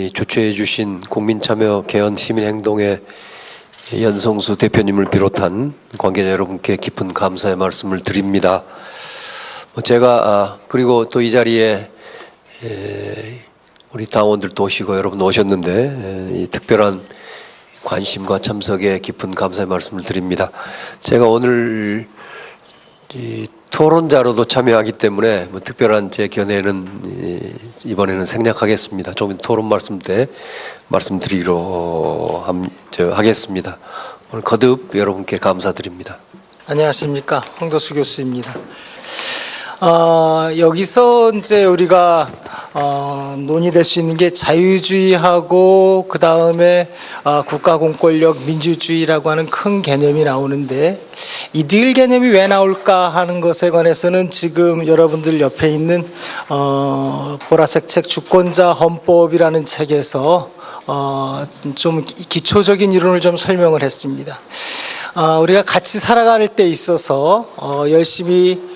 주최해 주신 국민참여 개헌 시민행동의 연성수 대표님을 비롯한 관계자 여러분께 깊은 감사의 말씀을 드립니다. 제가 그리고 또 이 자리에 우리 당원들도 오시고 여러분 오셨는데 이 특별한 관심과 참석에 깊은 감사의 말씀을 드립니다. 제가 오늘 이 토론자로도 참여하기 때문에 특별한 제 견해는 이번에는 생략하겠습니다. 조금 토론 말씀 때 말씀드리기로 하겠습니다. 오늘 거듭 여러분께 감사드립니다. 안녕하십니까, 황도수 교수입니다. 여기서 이제 우리가 논의될 수 있는 게 자유주의하고 그 다음에 국가공권력 민주주의라고 하는 큰 개념이 나오는데 이 늘 개념이 왜 나올까 하는 것에 관해서는 지금 여러분들 옆에 있는 보라색 책 주권자 헌법이라는 책에서 좀 기초적인 이론을 좀 설명을 했습니다. 우리가 같이 살아갈 때 있어서 열심히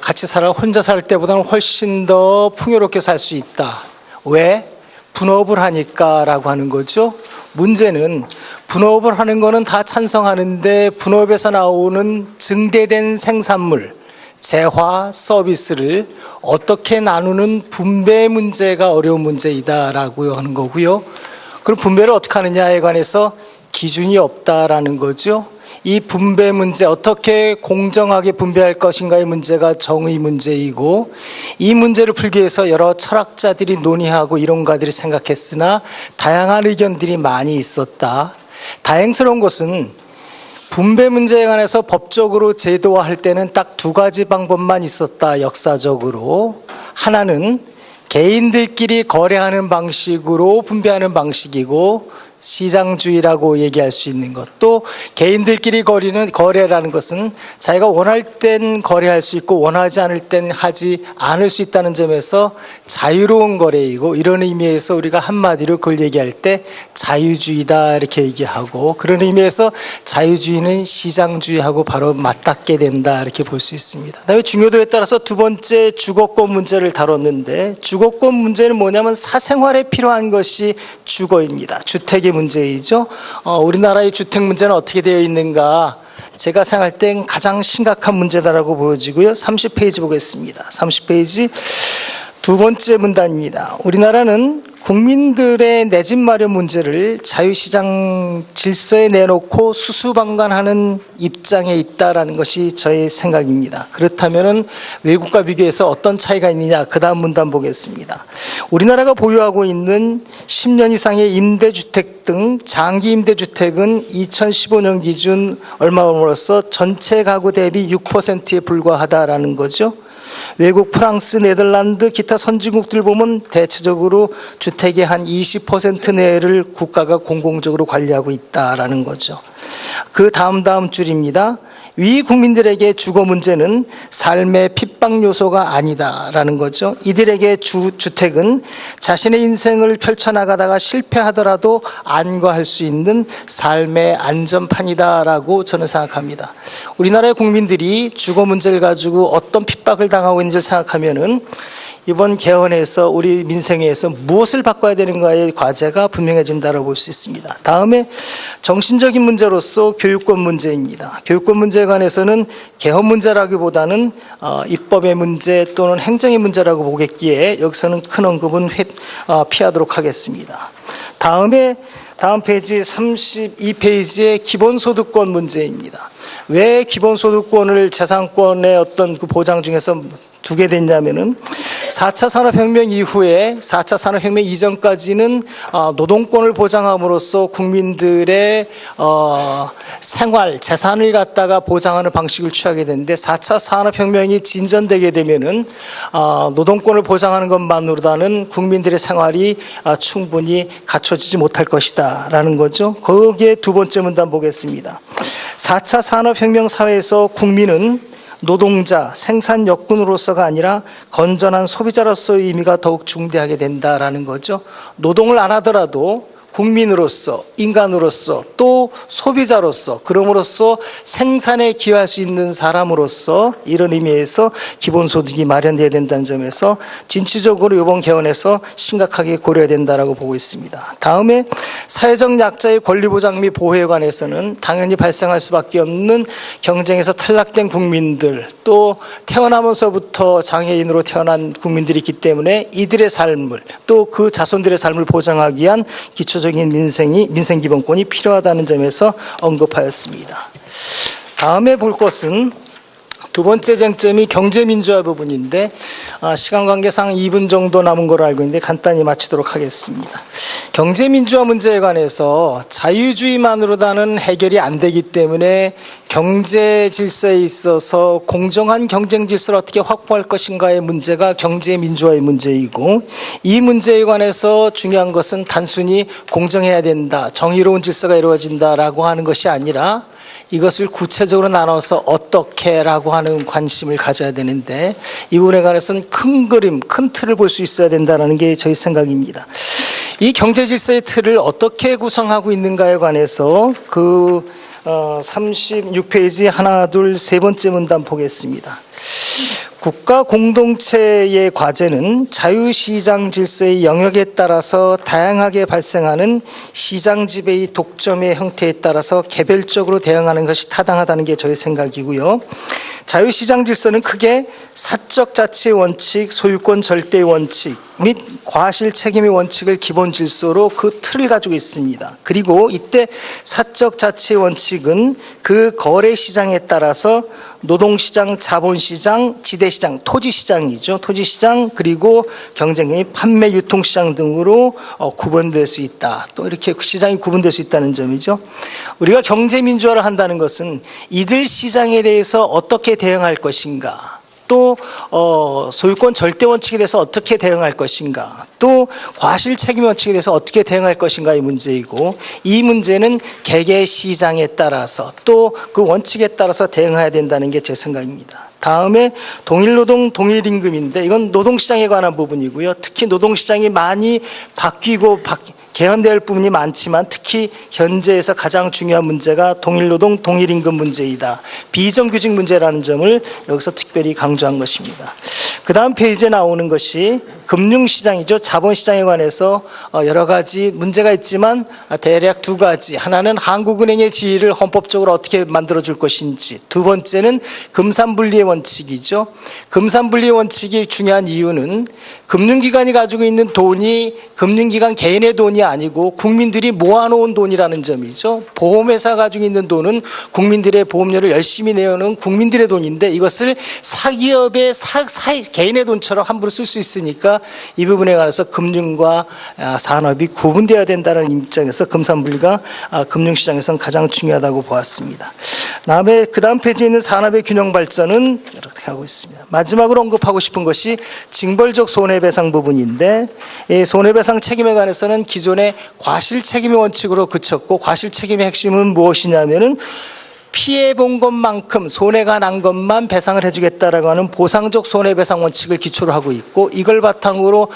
같이 혼자 살 때보다는 훨씬 더 풍요롭게 살 수 있다. 왜? 분업을 하니까 라고 하는 거죠. 문제는 분업을 하는 거는 다 찬성하는데 분업에서 나오는 증대된 생산물, 재화, 서비스를 어떻게 나누는 분배 문제가 어려운 문제이다라고 하는 거고요. 그럼 분배를 어떻게 하느냐에 관해서 기준이 없다라는 거죠. 이 분배 문제, 어떻게 공정하게 분배할 것인가의 문제가 정의 문제이고, 이 문제를 풀기 위해서 여러 철학자들이 논의하고 이론가들이 생각했으나 다양한 의견들이 많이 있었다. 다행스러운 것은 분배 문제에 관해서 법적으로 제도화할 때는 딱 두 가지 방법만 있었다. 역사적으로 하나는 개인들끼리 거래하는 방식으로 분배하는 방식이고, 시장주의라고 얘기할 수 있는 것. 또 개인들끼리 거래라는 것은 자기가 원할 땐 거래할 수 있고 원하지 않을 땐 하지 않을 수 있다는 점에서 자유로운 거래이고, 이런 의미에서 우리가 한마디로 그걸 얘기할 때 자유주의다 이렇게 얘기하고, 그런 의미에서 자유주의는 시장주의하고 바로 맞닿게 된다 이렇게 볼 수 있습니다. 그다음에 중요도에 따라서 두 번째 주거권 문제를 다뤘는데, 주거권 문제는 뭐냐면 사생활에 필요한 것이 주거입니다. 주택의 문제이죠. 우리나라의 주택 문제는 어떻게 되어 있는가? 제가 생각할 땐 가장 심각한 문제다라고 보여지고요. 30페이지 보겠습니다. 30페이지 두 번째 문단입니다. 우리나라는 국민들의 내 집 마련 문제를 자유시장 질서에 내놓고 수수방관하는 입장에 있다라는 것이 저의 생각입니다. 그렇다면 외국과 비교해서 어떤 차이가 있느냐? 그 다음 문단 보겠습니다. 우리나라가 보유하고 있는 10년 이상의 임대주택 등 장기 임대주택은 2015년 기준 얼마로서 전체 가구 대비 6%에 불과하다라는 거죠. 외국, 프랑스, 네덜란드, 기타 선진국들 보면 대체적으로 주택의 한 20% 내를 국가가 공공적으로 관리하고 있다라는 거죠. 그 다음 줄입니다. 위 국민들에게 주거 문제는 삶의 핍박 요소가 아니다라는 거죠. 이들에게 주택은 자신의 인생을 펼쳐나가다가 실패하더라도 안거할 수 있는 삶의 안전판이다라고 저는 생각합니다. 우리나라의 국민들이 주거 문제를 가지고 어떤 핍박을 당하고 있는지 생각하면은 이번 개헌에서 우리 민생에서 무엇을 바꿔야 되는가의 과제가 분명해진다고 볼 수 있습니다. 다음에 정신적인 문제로서 교육권 문제입니다. 교육권 문제에 관해서는 개헌 문제라기보다는 입법의 문제 또는 행정의 문제라고 보겠기에 여기서는 큰 언급은 피하도록 하겠습니다. 다음 페이지 32페이지의 기본소득권 문제입니다. 왜 기본소득권을 재산권의 어떤 그 보장 중에서 두게 됐냐면은 4차 산업혁명 이후에 4차 산업혁명 이전까지는 노동권을 보장함으로써 국민들의 생활, 재산을 갖다가 보장하는 방식을 취하게 되는데 4차 산업혁명이 진전되게 되면은 노동권을 보장하는 것만으로는 국민들의 생활이 충분히 갖춰지지 못할 것이다 라는 거죠. 거기에 두 번째 문단 보겠습니다. 4차 산업혁명 사회에서 국민은 노동자, 생산 역군으로서가 아니라 건전한 소비자로서의 의미가 더욱 중대하게 된다라는 거죠. 노동을 안 하더라도 국민으로서, 인간으로서, 또 소비자로서, 그럼으로써 생산에 기여할 수 있는 사람으로서 이런 의미에서 기본소득이 마련돼야 된다는 점에서 진취적으로 이번 개헌에서 심각하게 고려해야 된다라고 보고 있습니다. 다음에 사회적 약자의 권리보장 및 보호에 관해서는 당연히 발생할 수밖에 없는 경쟁에서 탈락된 국민들, 또 태어나면서부터 장애인으로 태어난 국민들이 있기 때문에 이들의 삶을, 또 그 자손들의 삶을 보장하기 위한 기초적인 민생기본권이 필요하다는 점에서 언급하였습니다. 다음에 볼 것은 두 번째 쟁점이 경제민주화 부분인데 시간 관계상 2분 정도 남은 걸로 알고 있는데 간단히 마치도록 하겠습니다. 경제민주화 문제에 관해서 자유주의만으로는 해결이 안 되기 때문에 경제 질서에 있어서 공정한 경쟁 질서를 어떻게 확보할 것인가의 문제가 경제민주화의 문제이고, 이 문제에 관해서 중요한 것은 단순히 공정해야 된다, 정의로운 질서가 이루어진다라고 하는 것이 아니라 이것을 구체적으로 나눠서 어떻게라고 하는 관심을 가져야 되는데, 이 부분에 관해서는 큰 그림, 큰 틀을 볼 수 있어야 된다는 게 저희 생각입니다. 이 경제 질서의 틀을 어떻게 구성하고 있는가에 관해서 36페이지 하나, 둘, 세 번째 문단 보겠습니다. 국가 공동체의 과제는 자유시장 질서의 영역에 따라서 다양하게 발생하는 시장 지배의 독점의 형태에 따라서 개별적으로 대응하는 것이 타당하다는 게 저의 생각이고요. 자유시장 질서는 크게 사적 자치의 원칙, 소유권 절대의 원칙 및 과실 책임의 원칙을 기본 질서로 그 틀을 가지고 있습니다. 그리고 이때 사적 자치의 원칙은 그 거래 시장에 따라서 노동시장, 자본시장, 지대시장, 토지시장이죠. 토지시장, 그리고 경쟁, 판매, 유통시장 등으로 구분될 수 있다. 또 이렇게 시장이 구분될 수 있다는 점이죠. 우리가 경제민주화를 한다는 것은 이들 시장에 대해서 어떻게 대응할 것인가, 또 소유권 절대 원칙에 대해서 어떻게 대응할 것인가, 또 과실 책임 원칙에 대해서 어떻게 대응할 것인가의 문제이고, 이 문제는 개개 시장에 따라서 또 그 원칙에 따라서 대응해야 된다는 게 제 생각입니다. 다음에 동일노동 동일임금인데 이건 노동시장에 관한 부분이고요. 특히 노동시장이 많이 바뀌고 개헌될 부분이 많지만 특히 현재에서 가장 중요한 문제가 동일노동 동일임금 문제이다, 비정규직 문제라는 점을 여기서 특별히 강조한 것입니다. 그 다음 페이지에 나오는 것이 금융시장이죠. 자본시장에 관해서 여러 가지 문제가 있지만 대략 두 가지, 하나는 한국은행의 지위를 헌법적으로 어떻게 만들어줄 것인지, 두 번째는 금산분리의 원칙이죠. 금산분리의 원칙이 중요한 이유는 금융기관이 가지고 있는 돈이 금융기관 개인의 돈이 아니고 국민들이 모아놓은 돈이라는 점이죠. 보험회사 가지고 있는 돈은 국민들의 보험료를 열심히 내는 국민들의 돈인데 이것을 사기업의 개인의 돈처럼 함부로 쓸 수 있으니까 이 부분에 관해서 금융과 산업이 구분되어야 된다는 입장에서 금산분리가 금융시장에서는 가장 중요하다고 보았습니다. 다음에 그 다음 페이지에 있는 산업의 균형 발전은 이렇게 하고 있습니다. 마지막으로 언급하고 싶은 것이 징벌적 손해배상 부분인데, 이 손해배상 책임에 관해서는 기존의 과실책임의 원칙으로 그쳤고, 과실책임의 핵심은 무엇이냐면은 피해본 것만큼 손해가 난 것만 배상을 해주겠다라고 하는 보상적 손해배상 원칙을 기초로 하고 있고, 이걸 바탕으로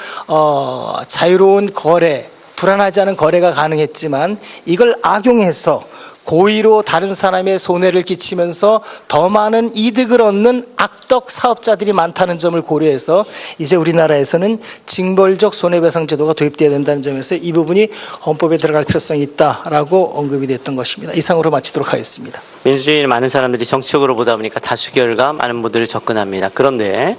자유로운 거래, 불안하지 않은 거래가 가능했지만 이걸 악용해서 고의로 다른 사람의 손해를 끼치면서 더 많은 이득을 얻는 악덕 사업자들이 많다는 점을 고려해서 이제 우리나라에서는 징벌적 손해배상 제도가 도입되어야 된다는 점에서 이 부분이 헌법에 들어갈 필요성이 있다라고 언급이 됐던 것입니다. 이상으로 마치도록 하겠습니다. 민주주의는 많은 사람들이 정치적으로 보다 보니까 다수결과 많은 분들이 접근합니다. 그런데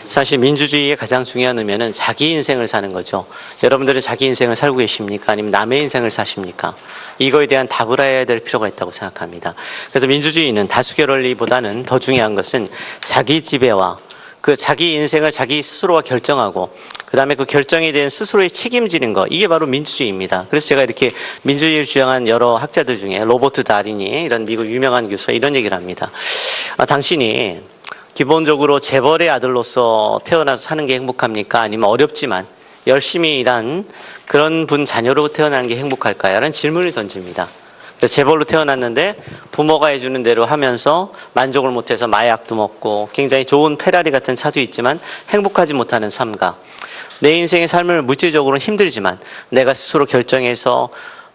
사실 민주주의의 가장 중요한 의미는 자기 인생을 사는 거죠. 여러분들은 자기 인생을 살고 계십니까? 아니면 남의 인생을 사십니까? 이거에 대한 답을 해야 될 필요가 있다고 생각합니다. 그래서 민주주의는 다수결 원리보다는 더 중요한 것은 자기 지배와 그 자기 인생을 자기 스스로가 결정하고 그 다음에 그 결정에 대한 스스로의 책임지는 거, 이게 바로 민주주의입니다. 그래서 제가 이렇게 민주주의를 주장한 여러 학자들 중에 로버트 다리니, 이런 미국 유명한 교수가 이런 얘기를 합니다. 당신이 기본적으로 재벌의 아들로서 태어나서 사는 게 행복합니까? 아니면 어렵지만 열심히 일한 그런 분 자녀로 태어나는 게 행복할까요? 라는 질문을 던집니다. 그래서 재벌로 태어났는데 부모가 해주는 대로 하면서 만족을 못해서 마약도 먹고 굉장히 좋은 페라리 같은 차도 있지만 행복하지 못하는 삶과 내 인생의 삶을 물질적으로는 힘들지만 내가 스스로 결정해서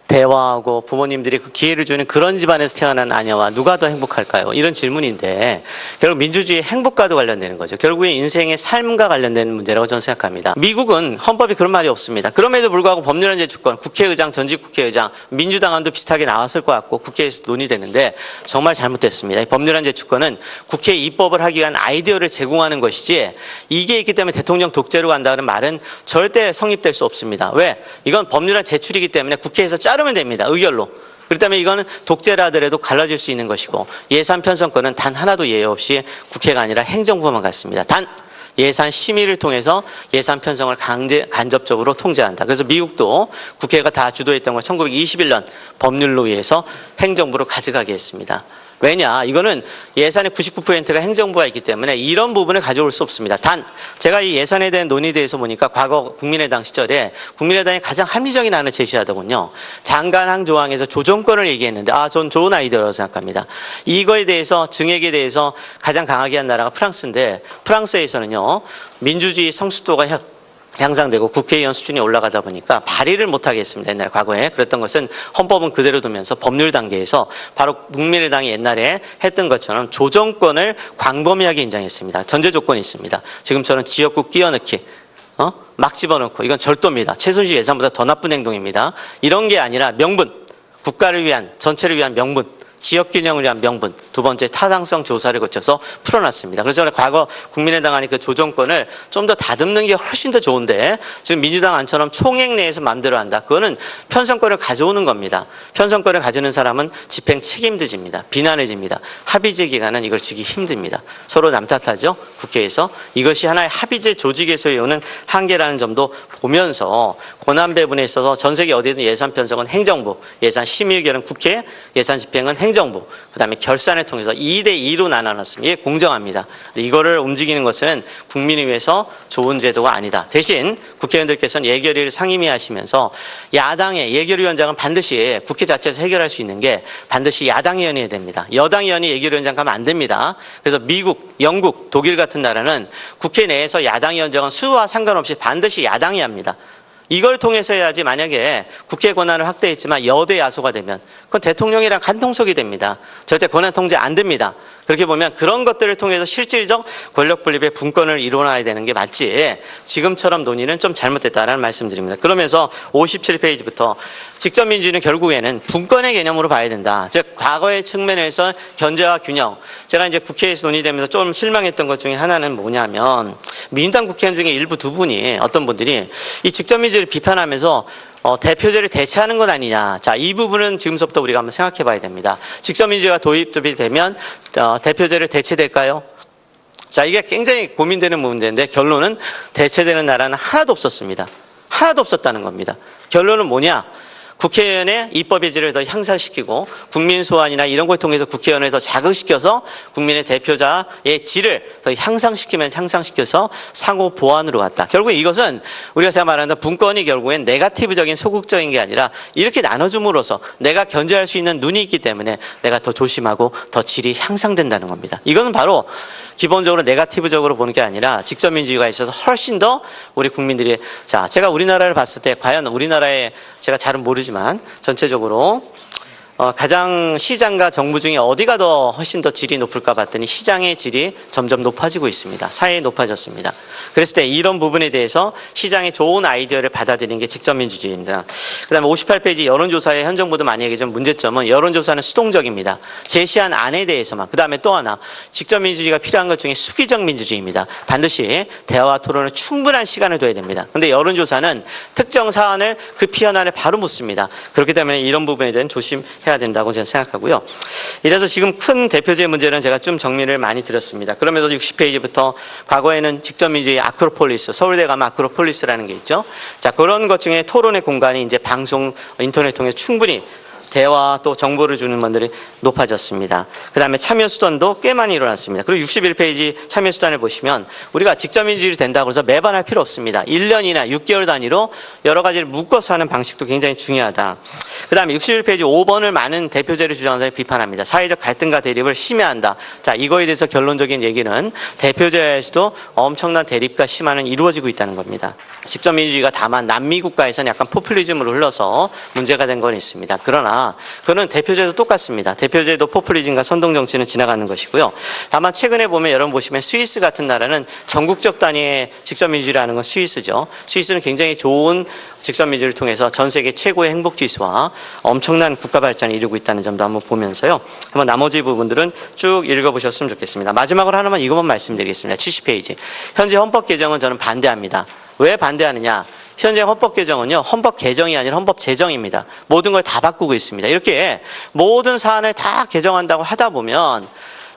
대화하고 부모님들이 그 기회를 주는 그런 집안에서 태어난 아녀와 누가 더 행복할까요? 이런 질문인데 결국 민주주의의 행복과도 관련되는 거죠. 결국에 인생의 삶과 관련된 문제라고 저는 생각합니다. 미국은 헌법이 그런 말이 없습니다. 그럼에도 불구하고 법률안제 주권, 국회의장, 전직 국회의장, 민주당안도 비슷하게 나왔을 것 같고 국회에서 논의되는데 정말 잘못됐습니다. 이 법률안제 주권은 국회에 입법을 하기 위한 아이디어를 제공하는 것이지 이게 있기 때문에 대통령 독재로 간다는 말은 절대 성립될 수 없습니다. 왜? 이건 법률안 제출이기 때문에 국회에서 자르면 됩니다. 의결로. 그렇기 때문에 이거는 독재라 하더라도 갈라질 수 있는 것이고 예산 편성권은 단 하나도 예외 없이 국회가 아니라 행정부만 갖습니다. 단 예산 심의를 통해서 예산 편성을 간접적으로 통제한다. 그래서 미국도 국회가 다 주도했던 걸 1921년 법률로 의해서 행정부로 가져가게 했습니다. 왜냐? 이거는 예산의 99%가 행정부가 있기 때문에 이런 부분을 가져올 수 없습니다. 단 제가 이 예산에 대한 논의에 대해서 보니까 과거 국민의당 시절에 국민의당이 가장 합리적인 안을 제시하더군요. 장관항 조항에서 조정권을 얘기했는데 전 좋은 아이디어라고 생각합니다. 이거에 대해서 증액에 대해서 가장 강하게 한 나라가 프랑스인데 프랑스에서는요. 민주주의 성숙도가 향상되고 국회의원 수준이 올라가다 보니까 발의를 못하게 했습니다. 옛날에 과거에 그랬던 것은 헌법은 그대로 두면서 법률 단계에서 바로 국민의당이 옛날에 했던 것처럼 조정권을 광범위하게 인정했습니다. 전제 조건이 있습니다. 지금처럼 지역구 끼워넣기 막 집어넣고 이건 절도입니다. 최순실 예산보다 더 나쁜 행동입니다. 이런 게 아니라 명분, 국가를 위한 전체를 위한 명분, 지역균형을 위한 명분, 두 번째 타당성 조사를 거쳐서 풀어놨습니다. 그래서 과거 국민의당 안이 그 조정권을 좀 더 다듬는 게 훨씬 더 좋은데 지금 민주당 안처럼 총액 내에서 마음대로 한다. 그거는 편성권을 가져오는 겁니다. 편성권을 가지는 사람은 집행 책임져집니다. 비난해집니다. 합의제 기간은 이걸 지기 힘듭니다. 서로 남 탓하죠. 국회에서. 이것이 하나의 합의제 조직에서의 오는 한계라는 점도 보면서 권한 배분에 있어서 전 세계 어디든 예산 편성은 행정부, 예산 심의 의결은 국회, 예산 집행은 행정부, 그다음에 결산을 통해서 2대2로 나눠놨습니다. 이게 공정합니다. 이거를 움직이는 것은 국민을 위해서 좋은 제도가 아니다. 대신 국회의원들께서는 예결위를 상임위하시면서 야당의 예결위원장은 반드시 국회 자체에서 해결할 수 있는 게 반드시 야당 의원이어야 됩니다. 여당 의원이 예결위원장 가면 안 됩니다. 그래서 미국, 영국, 독일 같은 나라는 국회 내에서 야당 위원장은 수와 상관없이 반드시 야당이 합니다. 이걸 통해서 해야지 만약에 국회 권한을 확대했지만 여대 야소가 되면 그건 대통령이랑 간통속이 됩니다. 절대 권한 통제 안 됩니다. 그렇게 보면 그런 것들을 통해서 실질적 권력 분립의 분권을 이뤄놔야 되는 게 맞지 지금처럼 논의는 좀 잘못됐다라는 말씀드립니다. 그러면서 57페이지부터 직접 민주주의는 결국에는 분권의 개념으로 봐야 된다. 즉 과거의 측면에서 견제와 균형. 제가 이제 국회에서 논의되면서 좀 실망했던 것 중에 하나는 뭐냐면 민주당 국회의원 중에 일부 두 분이 어떤 분들이 이 직접 민주주의를 비판하면서 대표제를 대체하는 건 아니냐. 자, 이 부분은 지금서부터 우리가 한번 생각해 봐야 됩니다. 직접민주주의가 도입이 되면 대표제를 대체될까요? 자, 이게 굉장히 고민되는 문제인데 결론은 대체되는 나라는 하나도 없었습니다. 하나도 없었다는 겁니다. 결론은 뭐냐? 국회의원의 입법의 질을 더 향상시키고 국민 소환이나 이런 걸 통해서 국회의원을 더 자극시켜서 국민의 대표자의 질을 더 향상시켜서 상호 보완으로 갔다. 결국 이것은 우리가 제가 말하는 분권이 결국엔 네거티브적인 소극적인 게 아니라 이렇게 나눠줌으로써 내가 견제할 수 있는 눈이 있기 때문에 내가 더 조심하고 더 질이 향상된다는 겁니다. 이거는 바로 기본적으로 네거티브적으로 보는 게 아니라 직접민주주의가 있어서 훨씬 더 우리 국민들이 자, 제가 우리나라를 봤을 때 과연 우리나라에 제가 잘은 모르지만 전체적으로 가장 시장과 정부 중에 어디가 더 훨씬 더 질이 높을까 봤더니 시장의 질이 점점 높아지고 있습니다. 사회에 높아졌습니다. 그랬을 때 이런 부분에 대해서 시장의 좋은 아이디어를 받아들이는 게 직접민주주의입니다. 그 다음에 58페이지 여론조사의 현 정부도 많이 얘기하지만 문제점은 여론조사는 수동적입니다. 제시한 안에 대해서만. 그 다음에 또 하나 직접민주주의가 필요한 것 중에 수기적 민주주의입니다. 반드시 대화와 토론을 충분한 시간을 둬야 됩니다. 그런데 여론조사는 특정 사안을 그 피현안을 바로 묻습니다. 그렇기 때문에 이런 부분에 대한 조심해야 된다고 저는 생각하고요. 이래서 지금 큰 대표적인 문제는 제가 좀 정리를 많이 드렸습니다. 그러면서 60페이지부터 과거에는 직접민주주의 아크로폴리스, 서울대 가면 아크로폴리스라는 게 있죠. 자, 그런 것 중에 토론의 공간이 이제 방송, 인터넷 통해 충분히 대화 또 정보를 주는 분들이 높아졌습니다. 그 다음에 참여 수단도 꽤 많이 일어났습니다. 그리고 61페이지 참여 수단을 보시면 우리가 직접 민주주의 된다고 해서 매번 할 필요 없습니다. 1년이나 6개월 단위로 여러 가지를 묶어서 하는 방식도 굉장히 중요하다. 그 다음에 61페이지 5번을 많은 대표제를 주장하는 사람이 비판합니다. 사회적 갈등과 대립을 심해한다. 자, 이거에 대해서 결론적인 얘기는 대표제에서도 엄청난 대립과 심화는 이루어지고 있다는 겁니다. 직접 민주주의가 다만 남미 국가에서는 약간 포퓰리즘으로 흘러서 문제가 된 건 있습니다. 그러나 그거는 대표제도 똑같습니다. 대표제도 포퓰리즘과 선동 정치는 지나가는 것이고요. 다만 최근에 보면 여러분 보시면 스위스 같은 나라는 전국적 단위의 직접 민주주의라는 건 스위스죠. 스위스는 굉장히 좋은 직접 민주주의를 통해서 전 세계 최고의 행복 지수와 엄청난 국가 발전을 이루고 있다는 점도 한번 보면서요. 한번 나머지 부분들은 쭉 읽어보셨으면 좋겠습니다. 마지막으로 하나만 이것만 말씀드리겠습니다. 70페이지. 현재 헌법 개정은 저는 반대합니다. 왜 반대하느냐? 현재 헌법 개정은요, 헌법 개정이 아니라 헌법 제정입니다. 모든 걸 다 바꾸고 있습니다. 이렇게 모든 사안을 다 개정한다고 하다 보면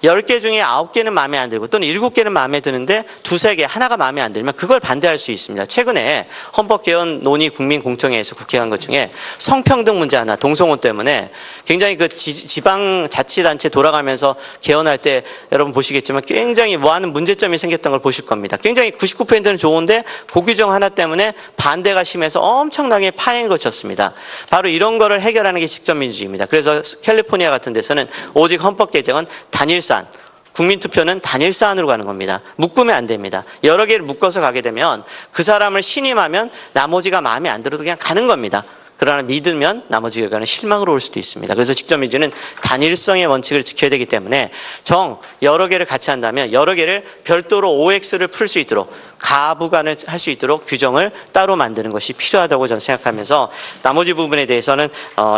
10개 중에 9개는 마음에 안 들고 또는 7개는 마음에 드는데 2-3개 하나가 마음에 안 들면 그걸 반대할 수 있습니다. 최근에 헌법개헌 논의 국민공청회에서 국회의원 것 중에 성평등 문제 하나, 동성혼 때문에 굉장히 그 지방자치단체 돌아가면서 개헌할 때 여러분 보시겠지만 굉장히 많은 문제점이 생겼던 걸 보실 겁니다. 굉장히 99%는 좋은데 그 규정 하나 때문에 반대가 심해서 엄청나게 파행을 거쳤습니다. 바로 이런 거를 해결하는 게 직접민주주의입니다. 그래서 캘리포니아 같은 데서는 오직 헌법 개정은 단일사안, 국민투표는 단일사안으로 가는 겁니다. 묶으면 안 됩니다. 여러 개를 묶어서 가게 되면 그 사람을 신임하면 나머지가 마음에 안 들어도 그냥 가는 겁니다. 그러나 믿으면 나머지 결과는 실망으로 올 수도 있습니다. 그래서 직접민주는 단일성의 원칙을 지켜야 되기 때문에 여러 개를 같이 한다면 여러 개를 별도로 OX를 풀 수 있도록 가부간을 할 수 있도록 규정을 따로 만드는 것이 필요하다고 저는 생각하면서 나머지 부분에 대해서는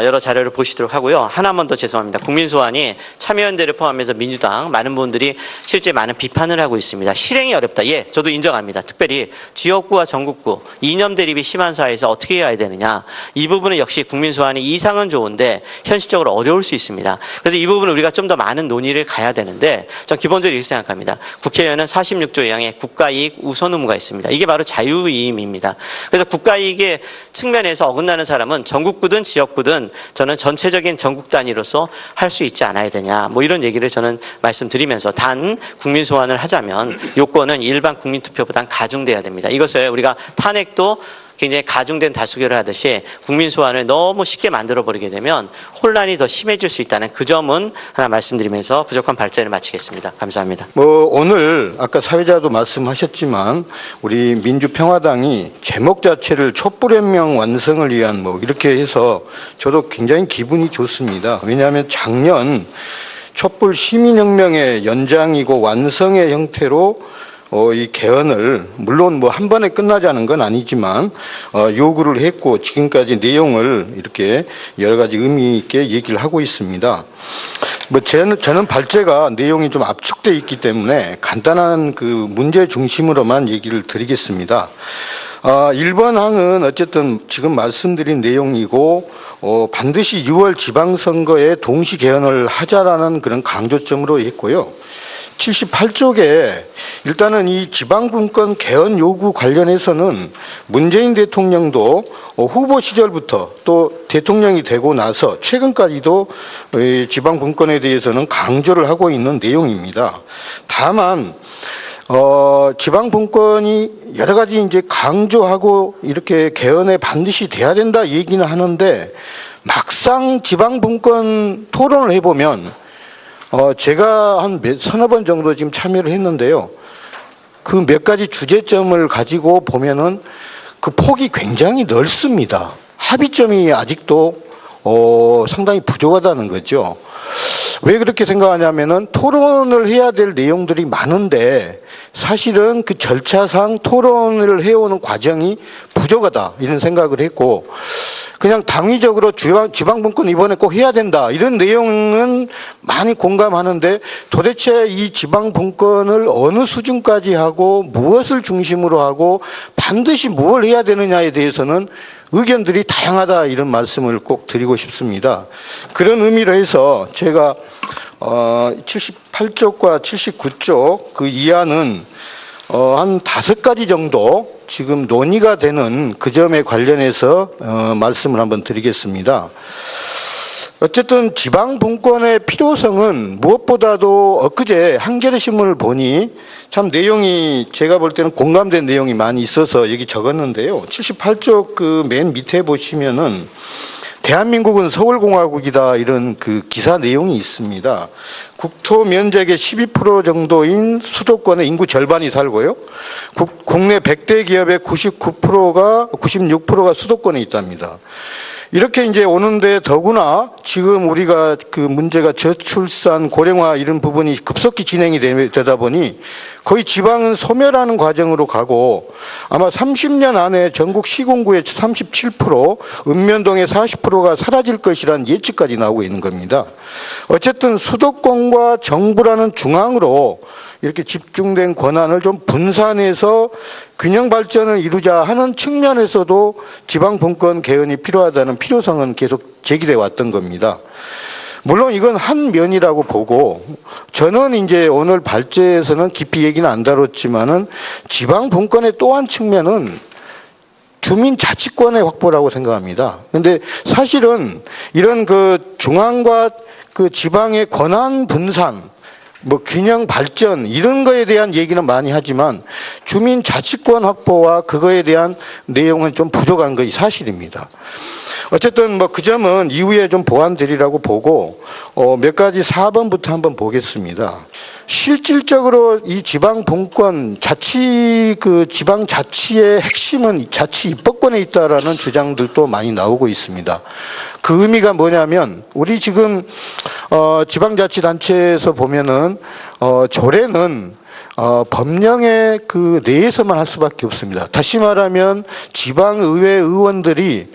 여러 자료를 보시도록 하고요. 하나만 더 죄송합니다. 국민소환이 참여연대를 포함해서 민주당 많은 분들이 실제 많은 비판을 하고 있습니다. 실행이 어렵다. 예, 저도 인정합니다. 특별히 지역구와 전국구 이념 대립이 심한 사회에서 어떻게 해야 되느냐. 이 부분은 역시 국민소환이 이상은 좋은데 현실적으로 어려울 수 있습니다. 그래서 이 부분은 우리가 좀 더 많은 논의를 가야 되는데 전 기본적으로 이렇게 생각합니다. 국회의원은 46조 1항에 국가이익 우선 의무가 있습니다. 이게 바로 자유이임입니다. 그래서 국가이익의 측면에서 어긋나는 사람은 전국구든 지역구든 저는 전체적인 전국 단위로서 할 수 있지 않아야 되냐. 뭐 이런 얘기를 저는 말씀드리면서 단 국민소환을 하자면 요건은 일반 국민투표보단 가중돼야 됩니다. 이것을 우리가 탄핵도 굉장히 가중된 다수결을 하듯이 국민소환을 너무 쉽게 만들어버리게 되면 혼란이 더 심해질 수 있다는 그 점은 하나 말씀드리면서 부족한 발제를 마치겠습니다. 감사합니다. 오늘 아까 사회자도 말씀하셨지만 우리 민주평화당이 제목 자체를 촛불혁명 완성을 위한 이렇게 해서 저도 굉장히 기분이 좋습니다. 왜냐하면 작년 촛불 시민혁명의 연장이고 완성의 형태로 이 개헌을 물론 한 번에 끝나자는 건 아니지만 요구를 했고 지금까지 내용을 이렇게 여러 가지 의미 있게 얘기를 하고 있습니다. 저는 발제가 내용이 좀 압축돼 있기 때문에 간단한 그 문제 중심으로만 얘기를 드리겠습니다. 1번 항은 어쨌든 지금 말씀드린 내용이고 반드시 6월 지방선거에 동시 개헌을 하자라는 그런 강조점으로 했고요. 78쪽에 일단은 이 지방분권 개헌 요구 관련해서는 문재인 대통령도 후보 시절부터 또 대통령이 되고 나서 최근까지도 지방분권에 대해서는 강조를 하고 있는 내용입니다. 다만 지방분권이 여러 가지 이제 강조하고 이렇게 개헌에 반드시 돼야 된다 얘기는 하는데 막상 지방분권 토론을 해보면 제가 한 서너 번 정도 지금 참여를 했는데요. 그 몇 가지 주제점을 가지고 보면은 그 폭이 굉장히 넓습니다. 합의점이 아직도 상당히 부족하다는 거죠. 왜 그렇게 생각하냐면은 토론을 해야 될 내용들이 많은데 사실은 그 절차상 토론을 해오는 과정이 부족하다 이런 생각을 했고 그냥 당위적으로 지방분권 이번에 꼭 해야 된다 이런 내용은 많이 공감하는데 도대체 이 지방분권을 어느 수준까지 하고 무엇을 중심으로 하고 반드시 뭘 해야 되느냐에 대해서는 의견들이 다양하다 이런 말씀을 꼭 드리고 싶습니다. 그런 의미로 해서 제가 78쪽과 79쪽 그 이하는 한 5가지 정도 지금 논의가 되는 그 점에 관련해서 말씀을 한번 드리겠습니다. 어쨌든 지방 분권의 필요성은 무엇보다도 엊그제 한겨레신문을 보니 참 내용이 제가 볼 때는 공감된 내용이 많이 있어서 여기 적었는데요. 78쪽 그 맨 밑에 보시면은 대한민국은 서울공화국이다 이런 그 기사 내용이 있습니다. 국토 면적의 12% 정도인 수도권의 인구 절반이 살고요. 국내 100대 기업의 96%가 수도권에 있답니다. 이렇게 이제 오는데 더구나 지금 우리가 그 문제가 저출산, 고령화 이런 부분이 급속히 진행이 되다 보니 거의 지방은 소멸하는 과정으로 가고 아마 30년 안에 전국 시군구의 37%, 읍면동의 40%가 사라질 것이라는 예측까지 나오고 있는 겁니다. 어쨌든 수도권과 정부라는 중앙으로 이렇게 집중된 권한을 좀 분산해서 균형 발전을 이루자 하는 측면에서도 지방 분권 개헌이 필요하다는 필요성은 계속 제기돼 왔던 겁니다. 물론 이건 한 면이라고 보고 저는 이제 오늘 발제에서는 깊이 얘기는 안 다뤘지만은 지방 분권의 또 한 측면은 주민 자치권의 확보라고 생각합니다. 그런데 사실은 이런 그 중앙과 그 지방의 권한 분산 뭐 균형 발전 이런 거에 대한 얘기는 많이 하지만 주민 자치권 확보와 그거에 대한 내용은 좀 부족한 것이 사실입니다. 어쨌든 뭐 그 점은 이후에 좀 보완되리라고 보고 몇 가지 4번부터 한번 보겠습니다. 실질적으로 이 지방 분권 지방 자치의 핵심은 자치 입법권에 있다라는 주장들도 많이 나오고 있습니다. 그 의미가 뭐냐면 우리 지금 지방자치단체에서 보면은 조례는 법령의 그 내에서만 할 수밖에 없습니다. 다시 말하면 지방의회 의원들이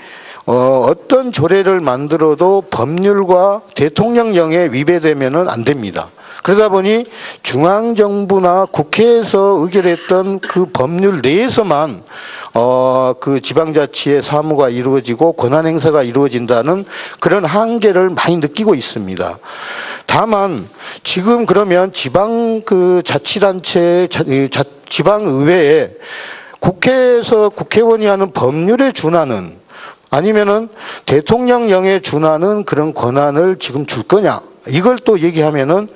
어떤 조례를 만들어도 법률과 대통령령에 위배되면은 안 됩니다. 그러다 보니 중앙정부나 국회에서 의결했던 그 법률 내에서만 그 지방자치의 사무가 이루어지고 권한 행사가 이루어진다는 그런 한계를 많이 느끼고 있습니다. 다만 지금 그러면 지방 그 자치단체 지방의회에 국회에서 국회의원이 하는 법률에 준하는 아니면은 대통령령에 준하는 그런 권한을 지금 줄 거냐? 이걸 또 얘기하면은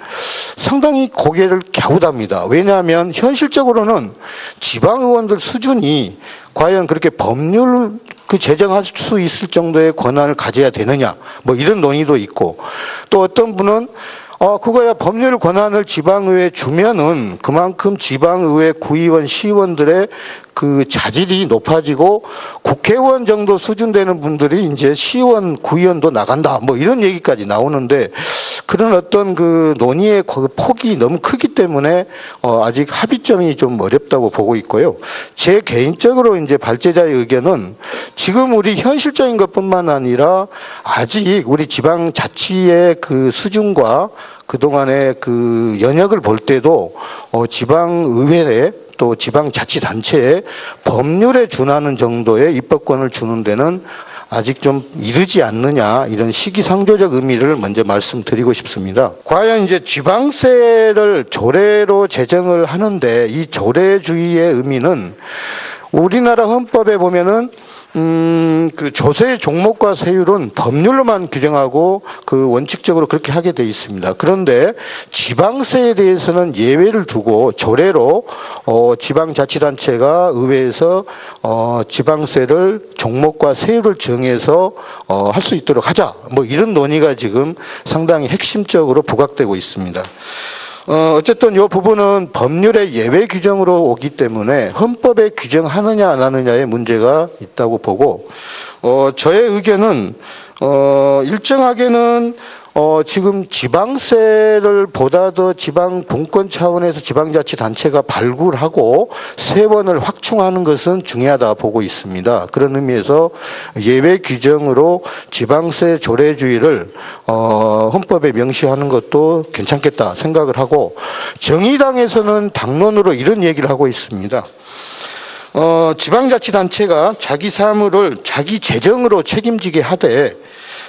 상당히 고개를 갸우답니다. 왜냐하면 현실적으로는 지방의원들 수준이 과연 그렇게 법률 그 제정할 수 있을 정도의 권한을 가져야 되느냐? 뭐 이런 논의도 있고 또 어떤 분은 그거야 법률 권한을 지방의회에 주면은 그만큼 지방의회 구의원, 시의원들의 그 자질이 높아지고 국회의원 정도 수준 되는 분들이 이제 시의원, 구의원도 나간다. 뭐 이런 얘기까지 나오는데 그런 어떤 그 논의의 폭이 너무 크기 때문에 아직 합의점이 좀 어렵다고 보고 있고요. 제 개인적으로 이제 발제자의 의견은 지금 우리 현실적인 것뿐만 아니라 아직 우리 지방 자치의 그 수준과 그동안의 그 연역을 볼 때도 지방의회에 또 지방자치단체에 법률에 준하는 정도의 입법권을 주는 데는 아직 좀 이르지 않느냐 이런 시기상조적 의미를 먼저 말씀드리고 싶습니다. 과연 이제 지방세를 조례로 제정을 하는데 이 조례주의의 의미는 우리나라 헌법에 보면은 그 조세의 종목과 세율은 법률로만 규정하고 그 원칙적으로 그렇게 하게 돼 있습니다. 그런데 지방세에 대해서는 예외를 두고 조례로 지방자치단체가 의회에서 지방세를 종목과 세율을 정해서 할 수 있도록 하자. 뭐 이런 논의가 지금 상당히 핵심적으로 부각되고 있습니다. 어쨌든 이 부분은 법률의 예외 규정으로 오기 때문에 헌법에 규정하느냐 안 하느냐의 문제가 있다고 보고 저의 의견은 일정하게는 지금 지방세를 보다 더 지방 분권 차원에서 지방자치단체가 발굴하고 세원을 확충하는 것은 중요하다 보고 있습니다. 그런 의미에서 예외 규정으로 지방세 조례주의를 헌법에 명시하는 것도 괜찮겠다 생각을 하고 정의당에서는 당론으로 이런 얘기를 하고 있습니다. 지방자치단체가 자기 사무를 자기 재정으로 책임지게 하되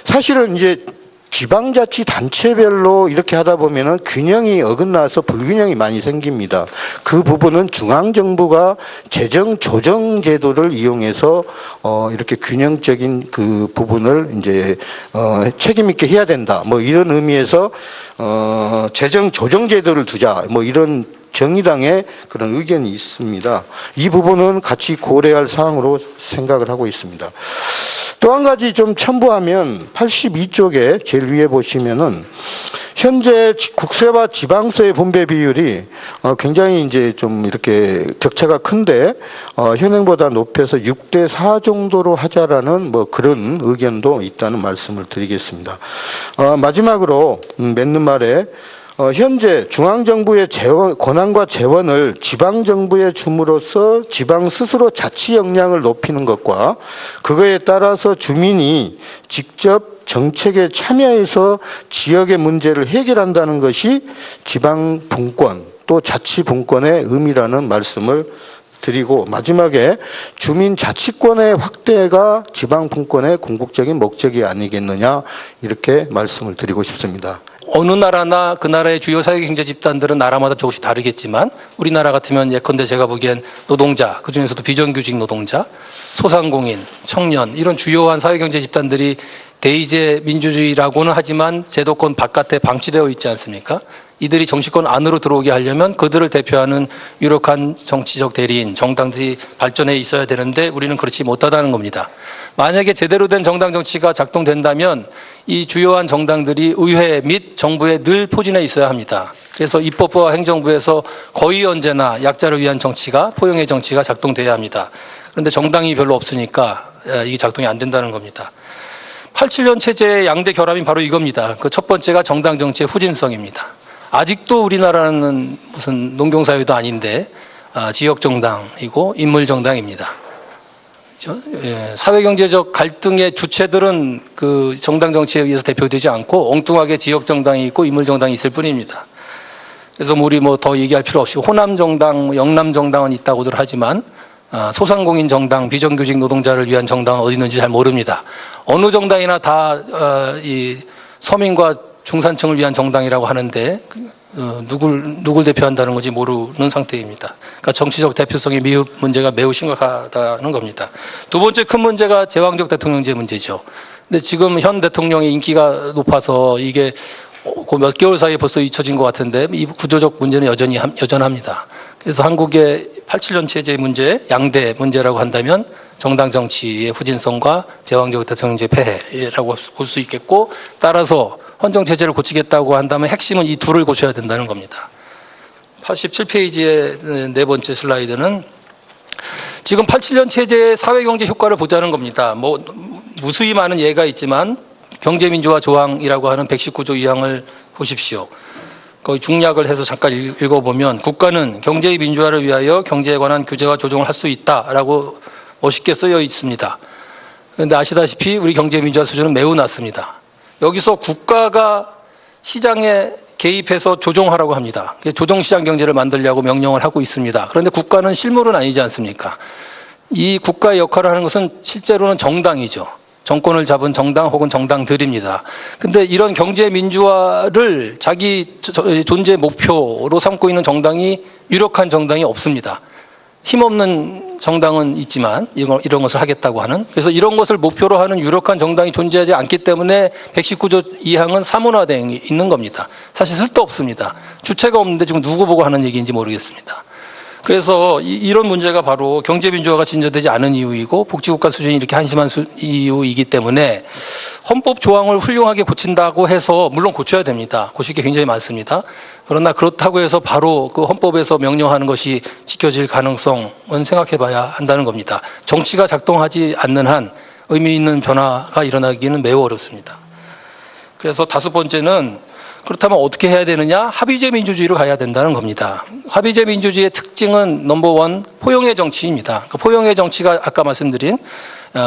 사실은 이제 지방자치단체별로 이렇게 하다 보면은 균형이 어긋나서 불균형이 많이 생깁니다. 그 부분은 중앙정부가 재정 조정 제도를 이용해서 이렇게 균형적인 그 부분을 이제 책임 있게 해야 된다. 뭐 이런 의미에서 재정 조정 제도를 두자. 뭐 이런 정의당의 그런 의견이 있습니다. 이 부분은 같이 고려할 사항으로 생각을 하고 있습니다. 또 한 가지 좀 첨부하면 82쪽에 제일 위에 보시면은 현재 국세와 지방세의 분배 비율이 굉장히 이제 좀 이렇게 격차가 큰데 현행보다 높여서 6대 4 정도로 하자라는 뭐 그런 의견도 있다는 말씀을 드리겠습니다. 마지막으로 맺는 말에 현재 중앙정부의 권한과 재원을 지방정부에 줌으로써 지방 스스로 자치 역량을 높이는 것과 그거에 따라서 주민이 직접 정책에 참여해서 지역의 문제를 해결한다는 것이 지방분권 또 자치분권의 의미라는 말씀을 드리고 마지막에 주민자치권의 확대가 지방분권의 궁극적인 목적이 아니겠느냐 이렇게 말씀을 드리고 싶습니다. 어느 나라나 그 나라의 주요 사회경제 집단들은 나라마다 조금씩 다르겠지만 우리나라 같으면 예컨대 제가 보기엔 노동자, 그중에서도 비정규직 노동자, 소상공인, 청년 이런 주요한 사회경제 집단들이 대의제 민주주의라고는 하지만 제도권 바깥에 방치되어 있지 않습니까? 이들이 정치권 안으로 들어오게 하려면 그들을 대표하는 유력한 정치적 대리인, 정당들이 발전해 있어야 되는데 우리는 그렇지 못하다는 겁니다. 만약에 제대로 된 정당 정치가 작동된다면 이 주요한 정당들이 의회 및 정부에 늘 포진해 있어야 합니다. 그래서 입법부와 행정부에서 거의 언제나 약자를 위한 정치가, 포용의 정치가 작동돼야 합니다. 그런데 정당이 별로 없으니까 이게 작동이 안 된다는 겁니다. 87년 체제의 양대 결함이 바로 이겁니다. 그 첫 번째가 정당 정치의 후진성입니다. 아직도 우리나라는 무슨 농경사회도 아닌데 지역정당이고 인물정당입니다. 사회경제적 갈등의 주체들은 그 정당 정치에 의해서 대표되지 않고 엉뚱하게 지역정당이 있고 인물정당이 있을 뿐입니다. 그래서 우리 뭐 더 얘기할 필요 없이 호남정당, 영남정당은 있다고들 하지만 소상공인 정당, 비정규직 노동자를 위한 정당은 어디 있는지 잘 모릅니다. 어느 정당이나 다 이 서민과 중산층을 위한 정당이라고 하는데 누굴 대표한다는 건지 모르는 상태입니다. 그러니까 정치적 대표성의 문제가 매우 심각하다는 겁니다. 두 번째 큰 문제가 제왕적 대통령제 문제죠. 근데 지금 현 대통령의 인기가 높아서 이게 그 몇 개월 사이에 벌써 잊혀진 것 같은데 이 구조적 문제는 여전합니다. 그래서 한국의 87년 체제 문제, 양대 문제라고 한다면 정당 정치의 후진성과 제왕적 대통령제 폐해라고 볼 수 있겠고 따라서 헌정 체제를 고치겠다고 한다면 핵심은 이 둘을 고쳐야 된다는 겁니다. 87페이지의 네 번째 슬라이드는 지금 87년 체제의 사회경제 효과를 보자는 겁니다. 뭐 무수히 많은 예가 있지만 경제민주화 조항이라고 하는 119조 2항을 보십시오. 거의 중략을 해서 잠깐 읽어보면 국가는 경제의 민주화를 위하여 경제에 관한 규제와 조정을 할 수 있다라고 멋있게 쓰여 있습니다. 그런데 아시다시피 우리 경제민주화 수준은 매우 낮습니다. 여기서 국가가 시장에 개입해서 조종하라고 합니다. 조정시장 경제를 만들려고 명령을 하고 있습니다. 그런데 국가는 실물은 아니지 않습니까? 이 국가의 역할을 하는 것은 실제로는 정당이죠. 정권을 잡은 정당 혹은 정당들입니다. 근데 이런 경제 민주화를 자기 존재 목표로 삼고 있는 정당이 유력한 정당이 없습니다. 힘없는 정당은 있지만 이런 것을 하겠다고 하는, 그래서 이런 것을 목표로 하는 유력한 정당이 존재하지 않기 때문에 119조 2항은 사문화되어 있는 겁니다. 사실 쓸데 없습니다. 주체가 없는데 지금 누구 보고 하는 얘기인지 모르겠습니다. 그래서 이런 문제가 바로 경제민주화가 진전되지 않은 이유이고 복지국가 수준이 이렇게 한심한 이유이기 때문에 헌법 조항을 훌륭하게 고친다고 해서 물론 고쳐야 됩니다. 고칠 게 굉장히 많습니다. 그러나 그렇다고 해서 바로 그 헌법에서 명령하는 것이 지켜질 가능성은 생각해 봐야 한다는 겁니다. 정치가 작동하지 않는 한 의미 있는 변화가 일어나기는 매우 어렵습니다. 그래서 다섯 번째는 그렇다면 어떻게 해야 되느냐? 합의제 민주주의로 가야 된다는 겁니다. 합의제 민주주의의 특징은 넘버원 포용의 정치입니다. 그 포용의 정치가 아까 말씀드린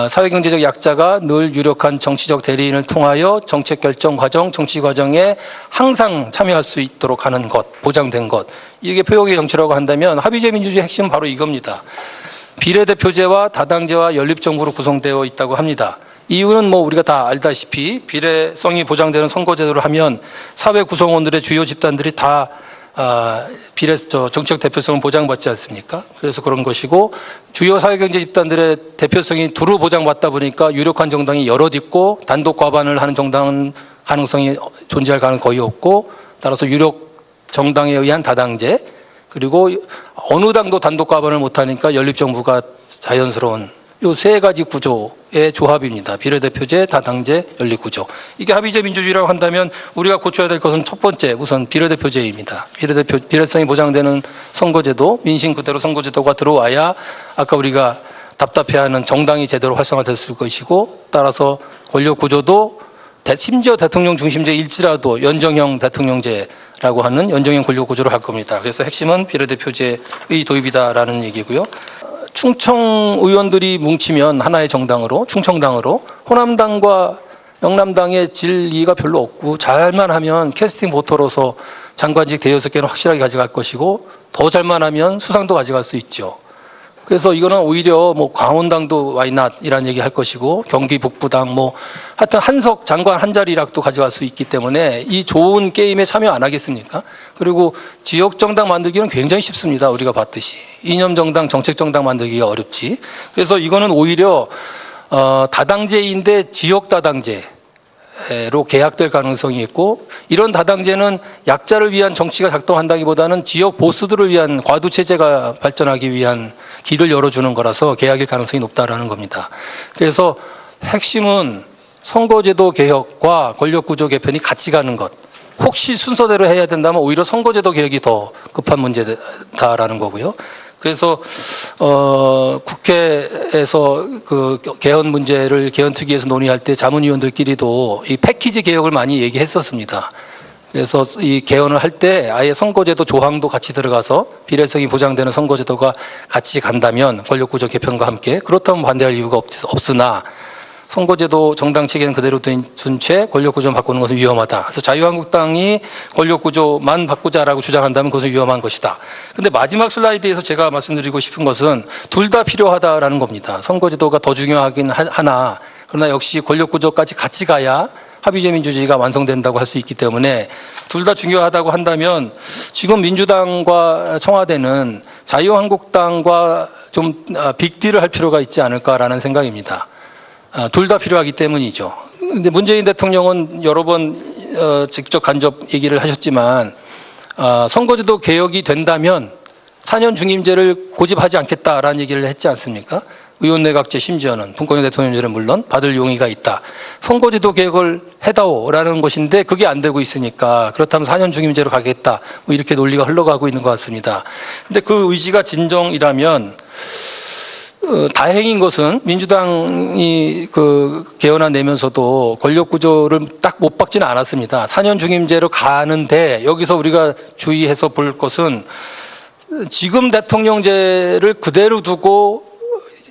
사회경제적 약자가 늘 유력한 정치적 대리인을 통하여 정책 결정 과정, 정치 과정에 항상 참여할 수 있도록 하는 것, 보장된 것. 이게 포용의 정치라고 한다면 합의제 민주주의의 핵심은 바로 이겁니다. 비례대표제와 다당제와 연립정부로 구성되어 있다고 합니다. 이유는 뭐 우리가 다 알다시피 비례성이 보장되는 선거제도를 하면 사회 구성원들의 주요 집단들이 다 정치적 대표성을 보장받지 않습니까? 그래서 그런 것이고, 주요 사회경제 집단들의 대표성이 두루 보장받다 보니까 유력한 정당이 여럿 있고 단독 과반을 하는 정당은 가능성이 존재할 가능성이 거의 없고, 따라서 유력 정당에 의한 다당제, 그리고 어느 당도 단독 과반을 못하니까 연립정부가 자연스러운 요 세 가지 구조의 조합입니다. 비례대표제, 다당제, 연립구조. 이게 합의제 민주주의라고 한다면 우리가 고쳐야 될 것은 첫 번째, 우선 비례대표제입니다. 비례성이 보장되는 선거제도, 민심 그대로 선거제도가 들어와야 아까 우리가 답답해하는 정당이 제대로 활성화됐을 것이고, 따라서 권력구조도 심지어 대통령 중심제일지라도 연정형 대통령제라고 하는 연정형 권력구조를 할 겁니다. 그래서 핵심은 비례대표제의 도입이다라는 얘기고요. 충청 의원들이 뭉치면 하나의 정당으로, 충청당으로, 호남당과 영남당의 질리가 별로 없고, 잘만 하면 캐스팅 보터로서 장관직 대여섯 개는 확실하게 가져갈 것이고, 더 잘만 하면 수상도 가져갈 수 있죠. 그래서 이거는 오히려 뭐 광원당도 why not 이란 얘기 할 것이고, 경기 북부당 뭐 하여튼 한석 장관 한 자리락도 가져갈 수 있기 때문에 이 좋은 게임에 참여 안 하겠습니까? 그리고 지역 정당 만들기는 굉장히 쉽습니다. 우리가 봤듯이 이념 정당, 정책 정당 만들기가 어렵지. 그래서 이거는 오히려 다당제인데 지역 다당제 로 계약될 가능성이 있고, 이런 다당제는 약자를 위한 정치가 작동한다기보다는 지역 보스들을 위한 과도 체제가 발전하기 위한 길을 열어주는 거라서 계약일 가능성이 높다라는 겁니다. 그래서 핵심은 선거제도 개혁과 권력구조 개편이 같이 가는 것. 혹시 순서대로 해야 된다면 오히려 선거제도 개혁이 더 급한 문제다라는 거고요. 그래서 국회에서 그 개헌 문제를 개헌특위에서 논의할 때 자문위원들끼리도 이 패키지 개혁을 많이 얘기했었습니다. 그래서 이 개헌을 할 때 아예 선거제도 조항도 같이 들어가서 비례성이 보장되는 선거제도가 같이 간다면 권력구조 개편과 함께, 그렇다면 반대할 이유가 없으나 선거제도 정당 체계는 그대로 둔 채 권력구조만 바꾸는 것은 위험하다. 그래서 자유한국당이 권력구조만 바꾸자라고 주장한다면 그것은 위험한 것이다. 그런데 마지막 슬라이드에서 제가 말씀드리고 싶은 것은 둘 다 필요하다라는 겁니다. 선거제도가 더 중요하긴 하나, 그러나 역시 권력구조까지 같이 가야 합의제 민주주의가 완성된다고 할 수 있기 때문에 둘 다 중요하다고 한다면 지금 민주당과 청와대는 자유한국당과 좀 빅딜을 할 필요가 있지 않을까라는 생각입니다. 둘 다 필요하기 때문이죠. 근데 문재인 대통령은 여러 번 직접 간접 얘기를 하셨지만 선거제도 개혁이 된다면 4년 중임제를 고집하지 않겠다라는 얘기를 했지 않습니까? 의원내각제, 심지어는 분권형 대통령제는 물론 받을 용의가 있다. 선거제도 개혁을 해다오라는 것인데 그게 안 되고 있으니까 그렇다면 4년 중임제로 가겠다. 뭐 이렇게 논리가 흘러가고 있는 것 같습니다. 근데 그 의지가 진정이라면 다행인 것은 민주당이 그 개헌안 내면서도 권력구조를 딱 못 박지는 않았습니다. 4년 중임제로 가는데 여기서 우리가 주의해서 볼 것은 지금 대통령제를 그대로 두고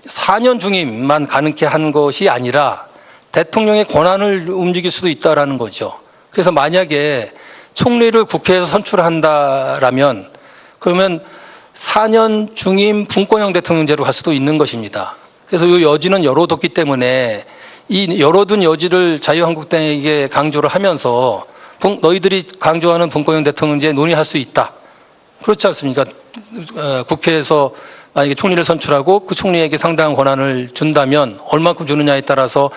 4년 중임만 가능케 한 것이 아니라 대통령의 권한을 움직일 수도 있다라는 거죠. 그래서 만약에 총리를 국회에서 선출한다라면 그러면 4년 중임 분권형 대통령제로 갈 수도 있는 것입니다. 그래서 이 여지는 열어뒀기 때문에 이 열어둔 여지를 자유한국당에게 강조를 하면서 너희들이 강조하는 분권형 대통령제 논의할 수 있다. 그렇지 않습니까? 국회에서 만약에 총리를 선출하고 그 총리에게 상당한 권한을 준다면 얼마큼 주느냐에 따라서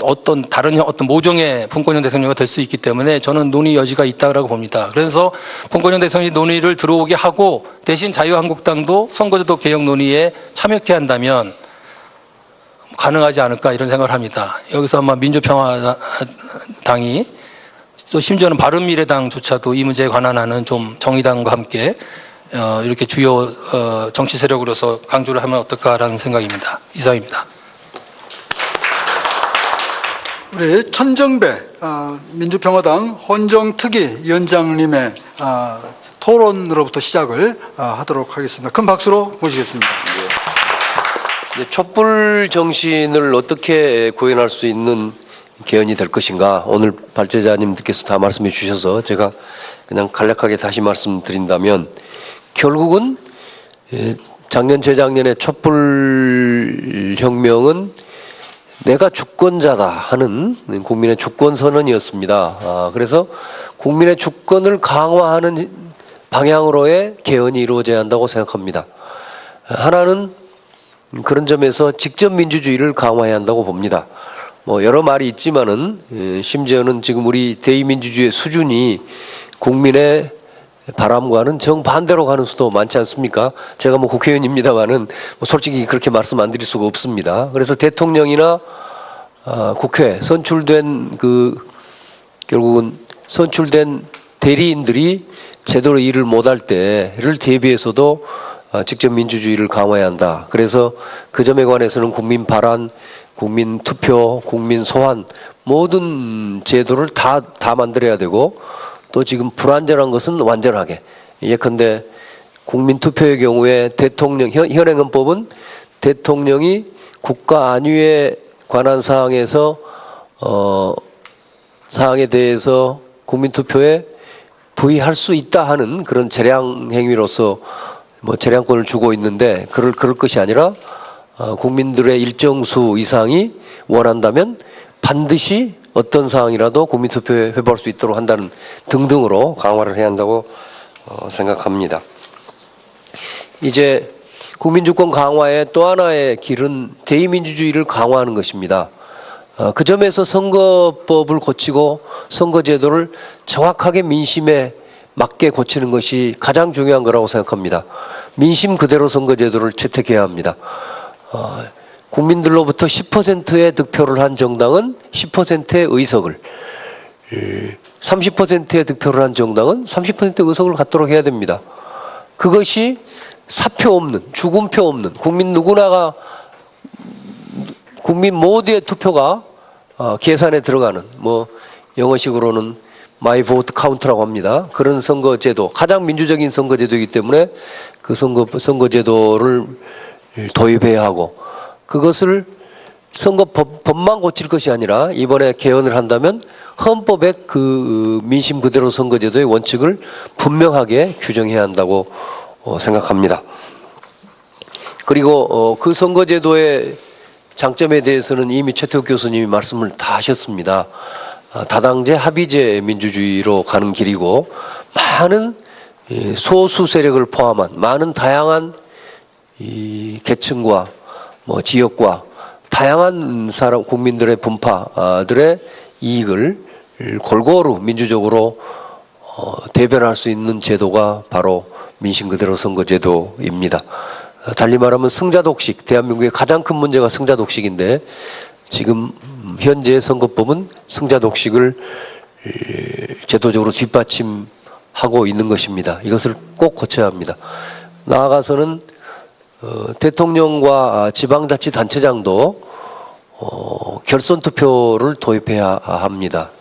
어떤 다른 어떤 모종의 분권형 대통령이 될 수 있기 때문에 저는 논의 여지가 있다고 봅니다. 그래서 분권형 대통령 논의를 들어오게 하고 대신 자유한국당도 선거제도 개혁 논의에 참여케 한다면 가능하지 않을까 이런 생각을 합니다. 여기서 아마 민주평화당이 또 심지어는 바른미래당조차도 이 문제에 관한하는 좀 정의당과 함께 이렇게 주요 정치 세력으로서 강조를 하면 어떨까라는 생각입니다. 이상입니다. 우리 천정배 민주평화당 헌정특위 위원장님의 토론으로부터 시작을 하도록 하겠습니다. 큰 박수로 모시겠습니다. 촛불 정신을 어떻게 구현할 수 있는 개헌이 될 것인가, 오늘 발제자님들께서 다 말씀해 주셔서 제가 그냥 간략하게 다시 말씀드린다면 결국은 작년 재작년에 촛불 혁명은 내가 주권자다 하는 국민의 주권 선언이었습니다. 그래서 국민의 주권을 강화하는 방향으로의 개헌이 이루어져야 한다고 생각합니다. 하나는 그런 점에서 직접 민주주의를 강화해야 한다고 봅니다. 뭐 여러 말이 있지만은 심지어는 지금 우리 대의민주주의의 수준이 국민의 바람과는 정반대로 가는 수도 많지 않습니까? 제가 뭐 국회의원입니다만은 뭐 솔직히 그렇게 말씀 안 드릴 수가 없습니다. 그래서 대통령이나 국회 선출된 결국은 선출된 대리인들이 제대로 일을 못할 때를 대비해서도 직접 민주주의를 강화해야 한다. 그래서 그 점에 관해서는 국민 발언, 국민 투표, 국민 소환 모든 제도를 다 만들어야 되고 또 지금 불완전한 것은 완전하게 예컨대 국민 투표의 경우에 대통령 현행헌법은 대통령이 국가 안위에 관한 사항에서 사항에 대해서 국민 투표에 부의할 수 있다 하는 그런 재량 행위로서 뭐 재량권을 주고 있는데 그럴 것이 아니라 국민들의 일정 수 이상이 원한다면 반드시 어떤 사항이라도 국민투표에 회부할 수 있도록 한다는 등등으로 강화를 해야 한다고 생각합니다. 이제 국민주권 강화의 또 하나의 길은 대의민주주의를 강화하는 것입니다. 그 점에서 선거법을 고치고 선거제도를 정확하게 민심에 맞게 고치는 것이 가장 중요한 거라고 생각합니다. 민심 그대로 선거제도를 채택해야 합니다. 국민들로부터 10%의 득표를 한 정당은 10%의 의석을 30%의 득표를 한 정당은 30%의 의석을 갖도록 해야 됩니다. 그것이 사표 없는 죽음표 없는 국민 누구나가 국민 모두의 투표가 계산에 들어가는 뭐 영어식으로는 마이 보트 카운트라고 합니다. 그런 선거제도 가장 민주적인 선거제도이기 때문에 그 선거제도를 도입해야 하고 그것을 선거법만 고칠 것이 아니라 이번에 개헌을 한다면 헌법의 그 민심 그대로 선거제도의 원칙을 분명하게 규정해야 한다고 생각합니다. 그리고 그 선거제도의 장점에 대해서는 이미 최태욱 교수님이 말씀을 다 하셨습니다. 다당제 합의제 민주주의로 가는 길이고 많은 소수 세력을 포함한 많은 다양한 이 계층과 뭐 지역과 다양한 사람 국민들의 분파들의 이익을 골고루 민주적으로 대변할 수 있는 제도가 바로 민심 그대로 선거제도입니다. 달리 말하면 승자독식, 대한민국의 가장 큰 문제가 승자독식인데 지금 현재 선거법은 승자독식을 제도적으로 뒷받침하고 있는 것입니다. 이것을 꼭 고쳐야 합니다. 나아가서는 대통령과 지방자치단체장도 결선 투표를 도입해야 합니다.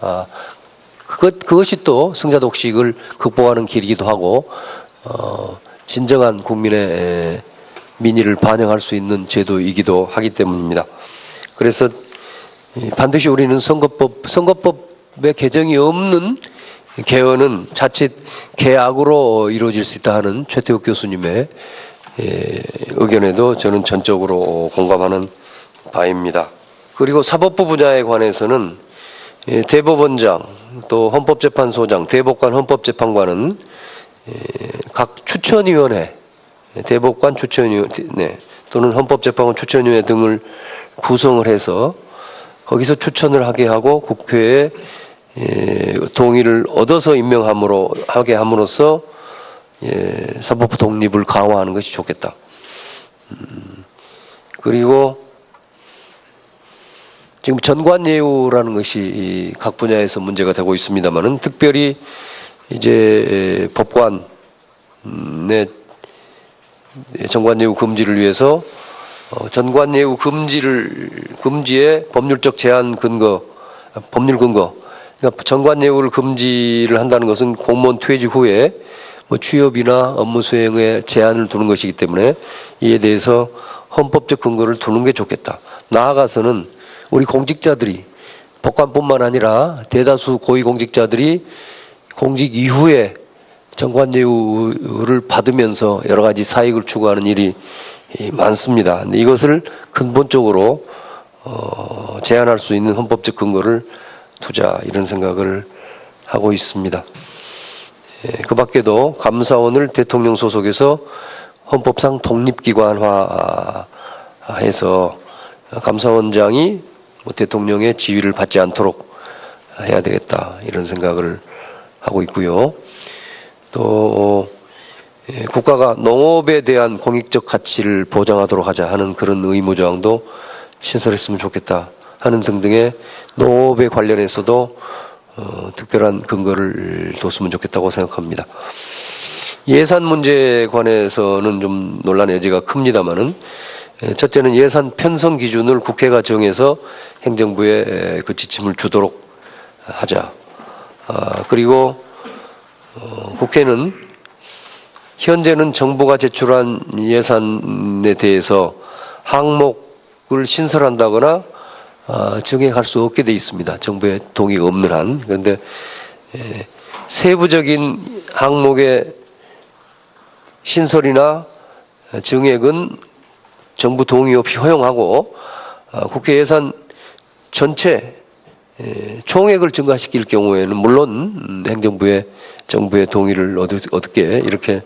그것이 또 승자독식을 극복하는 길이기도 하고 진정한 국민의 민의를 반영할 수 있는 제도이기도 하기 때문입니다. 그래서 반드시 우리는 선거법의 개정이 없는 개헌은 자칫 개악으로 이루어질 수 있다 하는 최태욱 교수님의 의견에도 저는 전적으로 공감하는 바입니다. 그리고 사법부 분야에 관해서는 대법원장 또 헌법재판소장, 대법관, 헌법재판관은 각 추천위원회, 대법관 추천위원회 또는 헌법재판관 추천위원회 등을 구성을 해서 거기서 추천을 하게 하고 국회에 동의를 얻어서 하게 함으로써 사법부 독립을 강화하는 것이 좋겠다. 그리고 지금 전관예우라는 것이 각 분야에서 문제가 되고 있습니다만은 특별히 이제 법관의 전관예우 금지를 위해서 전관예우 금지의 법률적 제한 근거, 법률 근거. 그러니까 전관예우를 금지를 한다는 것은 공무원 퇴직 후에 뭐 취업이나 업무 수행에 제한을 두는 것이기 때문에 이에 대해서 헌법적 근거를 두는 게 좋겠다. 나아가서는 우리 공직자들이 법관뿐만 아니라 대다수 고위공직자들이 공직 이후에 전관예우를 받으면서 여러 가지 사익을 추구하는 일이 많습니다. 근데 이것을 근본적으로 제한할 수 있는 헌법적 근거를 두자 이런 생각을 하고 있습니다. 그 밖에도 감사원을 대통령 소속에서 헌법상 독립기관화해서 감사원장이 대통령의 지위를 받지 않도록 해야 되겠다 이런 생각을 하고 있고요. 또 국가가 농업에 대한 공익적 가치를 보장하도록 하자 하는 그런 의무조항도 신설했으면 좋겠다 하는 등등의 농업에 관련해서도 특별한 근거를 뒀으면 좋겠다고 생각합니다. 예산 문제에 관해서는 좀 논란의 여지가 큽니다만은 첫째는 예산 편성 기준을 국회가 정해서 행정부에 그 지침을 주도록 하자. 그리고 국회는 현재는 정부가 제출한 예산에 대해서 항목을 신설한다거나 증액할 수 없게 돼 있습니다. 정부의 동의가 없는 한. 그런데 세부적인 항목의 신설이나 증액은 정부 동의 없이 허용하고 국회 예산 전체 총액을 증가시킬 경우에는 물론 정부의 동의를 얻게 이렇게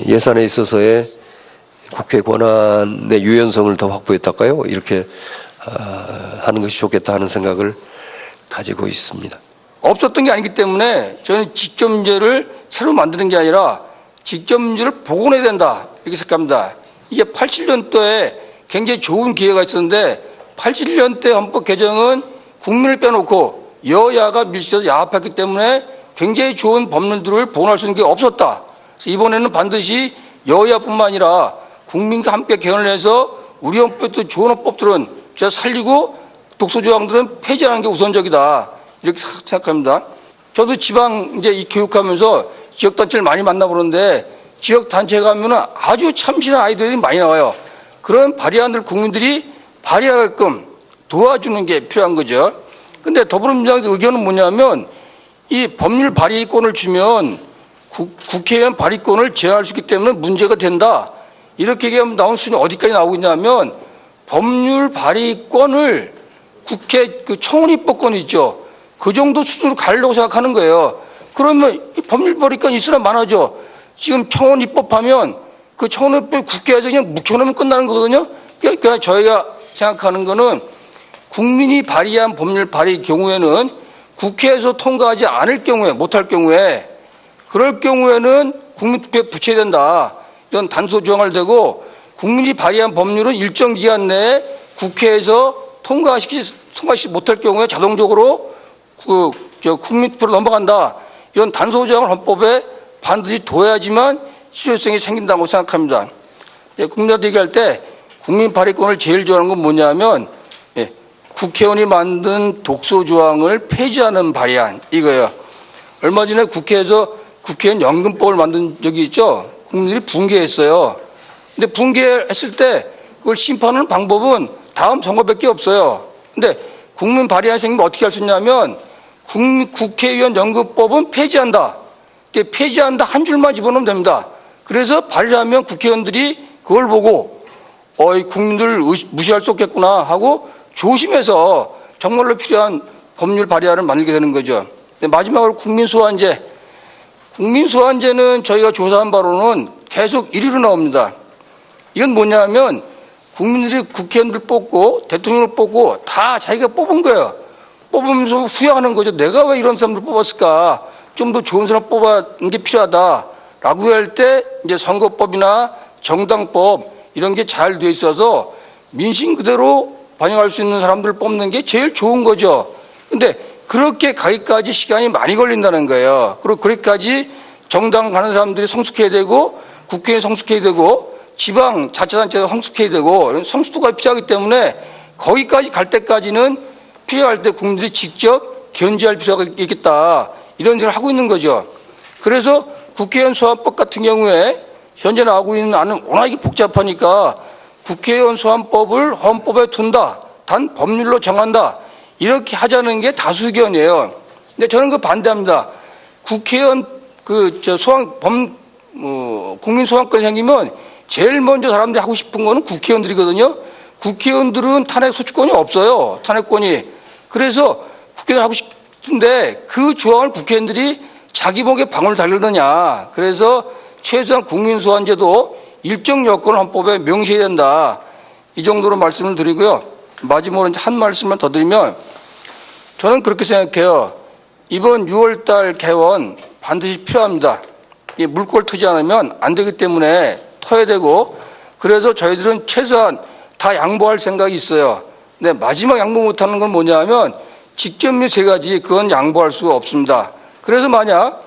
예산에 있어서의 국회 권한의 유연성을 더 확보했달까요? 이렇게 하는 것이 좋겠다 하는 생각을 가지고 있습니다. 없었던 게 아니기 때문에 저는 직접 문제를 새로 만드는 게 아니라 직접 문제를 복원해야 된다 이렇게 생각합니다. 이게 87년도에 굉장히 좋은 기회가 있었는데 87년대 헌법 개정은 국민을 빼놓고 여야가 밀실해서 야합했기 때문에 굉장히 좋은 법률들을 복원할 수 있는 게 없었다. 그래서 이번에는 반드시 여야뿐만 아니라 국민과 함께 개헌을 해서 우리 헌법도 좋은 헌법들은 제가 살리고 독소조항들은 폐지하는 게 우선적이다. 이렇게 생각합니다. 저도 지방 이제 이 교육하면서 지역단체를 많이 만나보는데 지역단체에 가면은 아주 참신한 아이들이 많이 나와요. 그런 발의안들 국민들이 발의하게끔 도와주는 게 필요한 거죠. 근데 더불어민주당 의견은 뭐냐면 이 법률 발의권을 주면 국회의원 발의권을 제한할 수 있기 때문에 문제가 된다. 이렇게 얘기하면 나온 수준이 어디까지 나오고 있냐면 법률 발의권을 국회 그 청원입법권이 있죠. 그 정도 수준으로 가려고 생각하는 거예요. 그러면 이 법률 발의권 있으나 많아져. 지금 청원 입법하면 그 청원 입법 국회에서 그냥 묵혀놓으면 끝나는 거거든요. 그러니까 저희가 생각하는 거는 국민이 발의한 법률 발의 경우에는 국회에서 통과하지 않을 경우에 못할 경우에 그럴 경우에는 국민투표에 붙여야 된다. 이런 단서 조항을 대고 국민이 발의한 법률은 일정 기간 내에 국회에서 통과시키지 못할 경우에 자동적으로 국민투표로 넘어간다. 이런 단서 조항을 헌법에 반드시 둬야지만 실효성이 생긴다고 생각합니다. 국민한테 얘기할 때 국민 발의권을 제일 좋아하는 건 뭐냐면 국회의원이 만든 독소 조항을 폐지하는 발의안 이거예요. 얼마 전에 국회에서 국회의원 연금법을 만든 적이 있죠. 국민들이 붕괴했어요. 근데 붕괴했을 때 그걸 심판하는 방법은 다음 선거밖에 없어요. 근데 국민 발의안이 생기면 어떻게 할 수 있냐면 국회의원 연금법은 폐지한다. 폐지한다 한 줄만 집어넣으면 됩니다. 그래서 발의하면 국회의원들이 그걸 보고 이 국민들 무시할 수 없겠구나 하고 조심해서 정말로 필요한 법률 발의안을 만들게 되는 거죠. 마지막으로 국민소환제. 국민소환제는 저희가 조사한 바로는 계속 1위로 나옵니다. 이건 뭐냐면 국민들이 국회의원들 뽑고 대통령을 뽑고 다 자기가 뽑은 거예요. 뽑으면서 후회하는 거죠. 내가 왜 이런 사람들 뽑았을까? 좀 더 좋은 사람 뽑는 게 필요하다라고 할 때 이제 선거법이나 정당법 이런 게 잘 돼 있어서 민심 그대로 반영할 수 있는 사람들 뽑는 게 제일 좋은 거죠. 근데 그렇게 가기까지 시간이 많이 걸린다는 거예요. 그리고 거기까지 정당 가는 사람들이 성숙해야 되고 국회의원이 성숙해야 되고 지방 자치단체가 성숙해야 되고 이런 성숙도가 필요하기 때문에 거기까지 갈 때까지는 필요할 때 국민들이 직접 견제할 필요가 있겠다. 이런 생각을 하고 있는 거죠. 그래서 국회의원 소환법 같은 경우에 현재 나오고 있는 안은 워낙에 복잡하니까 국회의원 소환법을 헌법에 둔다. 단 법률로 정한다. 이렇게 하자는 게 다수 의견이에요. 근데 저는 그 반대합니다. 국회의원 국민 소환권 생기면 제일 먼저 사람들이 하고 싶은 거는 국회의원들이거든요. 국회의원들은 탄핵 소추권이 없어요. 탄핵권이. 그래서 국회의원 하고 싶은데 그 조항을 국회의원들이 자기 목에 방울 달려느냐. 그래서 최소한 국민소환제도 일정 여건을 헌법에 명시해야 된다. 이 정도로 말씀을 드리고요. 마지막으로 이제 한 말씀만 더 드리면 저는 그렇게 생각해요. 이번 6월 달 개원 반드시 필요합니다. 이 물꼬를 트지 않으면 안 되기 때문에 터야 되고 그래서 저희들은 최소한 다 양보할 생각이 있어요. 근데 마지막 양보 못하는 건 뭐냐 하면 직접률 세 가지 그건 양보할 수가 없습니다. 그래서 만약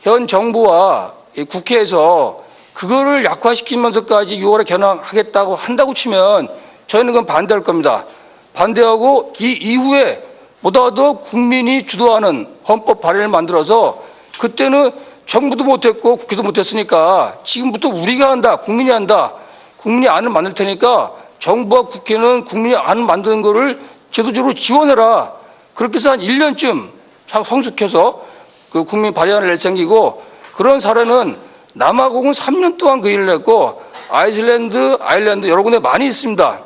현 정부와 국회에서 그거를 약화시키면서까지 6월에 개헌하겠다고 한다고 치면 저희는 그건 반대할 겁니다. 반대하고 이 이후에 보다 더 국민이 주도하는 헌법 발의를 만들어서 그때는 정부도 못했고 국회도 못했으니까 지금부터 우리가 한다. 국민이 한다. 국민이 안을 만들 테니까 정부와 국회는 국민이 안을 만드는 거를 제도적으로 지원해라. 그렇게 해서 한 1년쯤 성숙해서 그 국민 발의안을 내챙기고 그런 사례는 남아공은 3년 동안 그 일을 했고 아이슬란드, 아일랜드 여러 군데 많이 있습니다.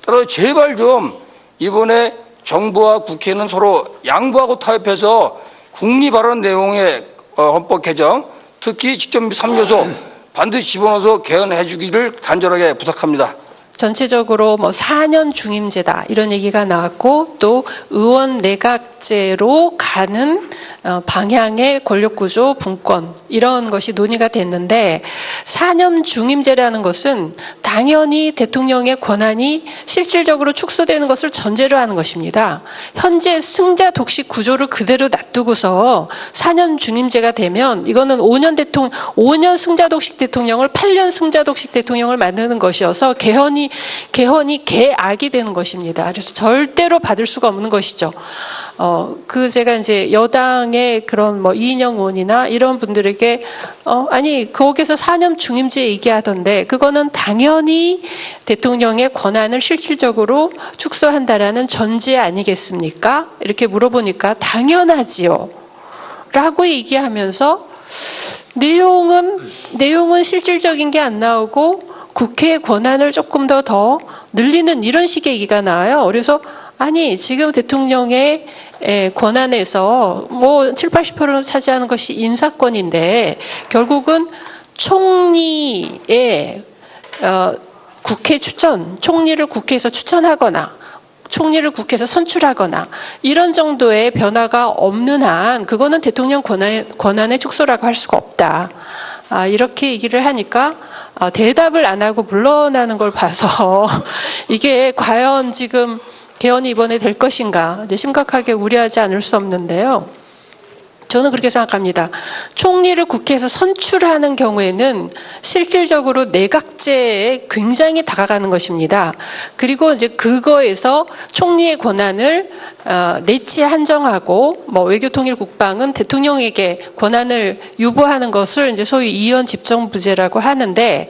따라서 제발 좀 이번에 정부와 국회는 서로 양보하고 타협해서 국리 발언 내용의 헌법 개정, 특히 직접미 3요소 반드시 집어넣어서 개헌해 주기를 간절하게 부탁합니다. 전체적으로 뭐 4년 중임제다 이런 얘기가 나왔고 또 의원 내각제로 가는 방향의 권력구조 분권 이런 것이 논의가 됐는데 4년 중임제라는 것은 당연히 대통령의 권한이 실질적으로 축소되는 것을 전제로 하는 것입니다. 현재 승자 독식 구조를 그대로 놔두고서 4년 중임제가 되면 이거는 5년 승자 독식 대통령을 8년 승자 독식 대통령을 만드는 것이어서 개헌이 개악이 되는 것입니다. 그래서 절대로 받을 수가 없는 것이죠. 제가 이제 여당의 그런 뭐 이인영 의원이나 이런 분들에게 아니 거기서 4년 중임제 얘기하던데 그거는 당연히 대통령의 권한을 실질적으로 축소한다라는 전제 아니겠습니까? 이렇게 물어보니까 당연하지요. 라고 얘기하면서 내용은 실질적인 게 안 나오고 국회의 권한을 조금 더 늘리는 이런 식의 얘기가 나와요. 그래서 아니 지금 대통령의 권한에서 뭐 70~80%를 차지하는 것이 인사권인데 결국은 총리의 국회 추천, 총리를 국회에서 추천하거나 총리를 국회에서 선출하거나 이런 정도의 변화가 없는 한 그거는 대통령 권한의 축소라고 할 수가 없다. 이렇게 얘기를 하니까 대답을 안 하고 물러나는 걸 봐서 이게 과연 지금 개헌이 이번에 될 것인가 이제 심각하게 우려하지 않을 수 없는데요. 저는 그렇게 생각합니다. 총리를 국회에서 선출하는 경우에는 실질적으로 내각제에 굉장히 다가가는 것입니다. 그리고 이제 그거에서 총리의 권한을 내치에 한정하고 뭐 외교통일 국방은 대통령에게 권한을 유보하는 것을 이제 소위 이원 집정부제라고 하는데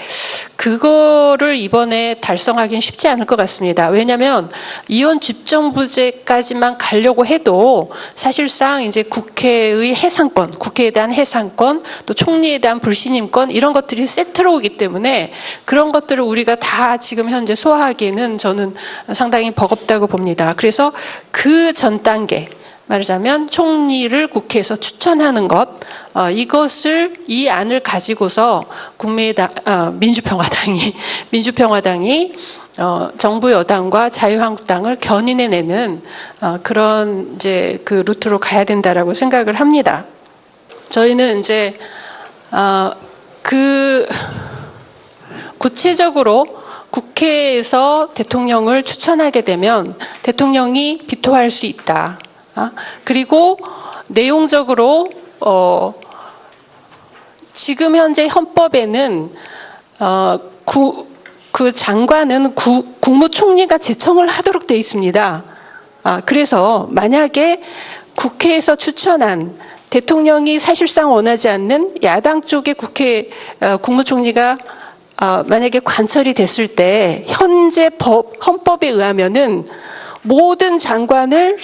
그거를 이번에 달성하기는 쉽지 않을 것 같습니다. 왜냐하면 이원 집정부제까지만 가려고 해도 사실상 이제 국회의 해상권, 국회에 대한 해상권, 또 총리에 대한 불신임권 이런 것들이 세트로 오기 때문에 그런 것들을 우리가 다 지금 현재 소화하기에는 저는 상당히 버겁다고 봅니다. 그래서 그 전 단계 말하자면 총리를 국회에서 추천하는 것 이것을 이 안을 가지고서 민주평화당이 정부 여당과 자유한국당을 견인해내는 그런 이제 그 루트로 가야 된다라고 생각을 합니다. 저희는 이제 구체적으로 국회에서 대통령을 추천하게 되면 대통령이 비토할 수 있다. 그리고 내용적으로 지금 현재 헌법에는 그 장관은 국무총리가 제청을 하도록 되어 있습니다. 그래서 만약에 국회에서 추천한 대통령이 사실상 원하지 않는 야당 쪽의 국무총리가 만약에 관철이 됐을 때 현재 헌법에 의하면은 모든 장관을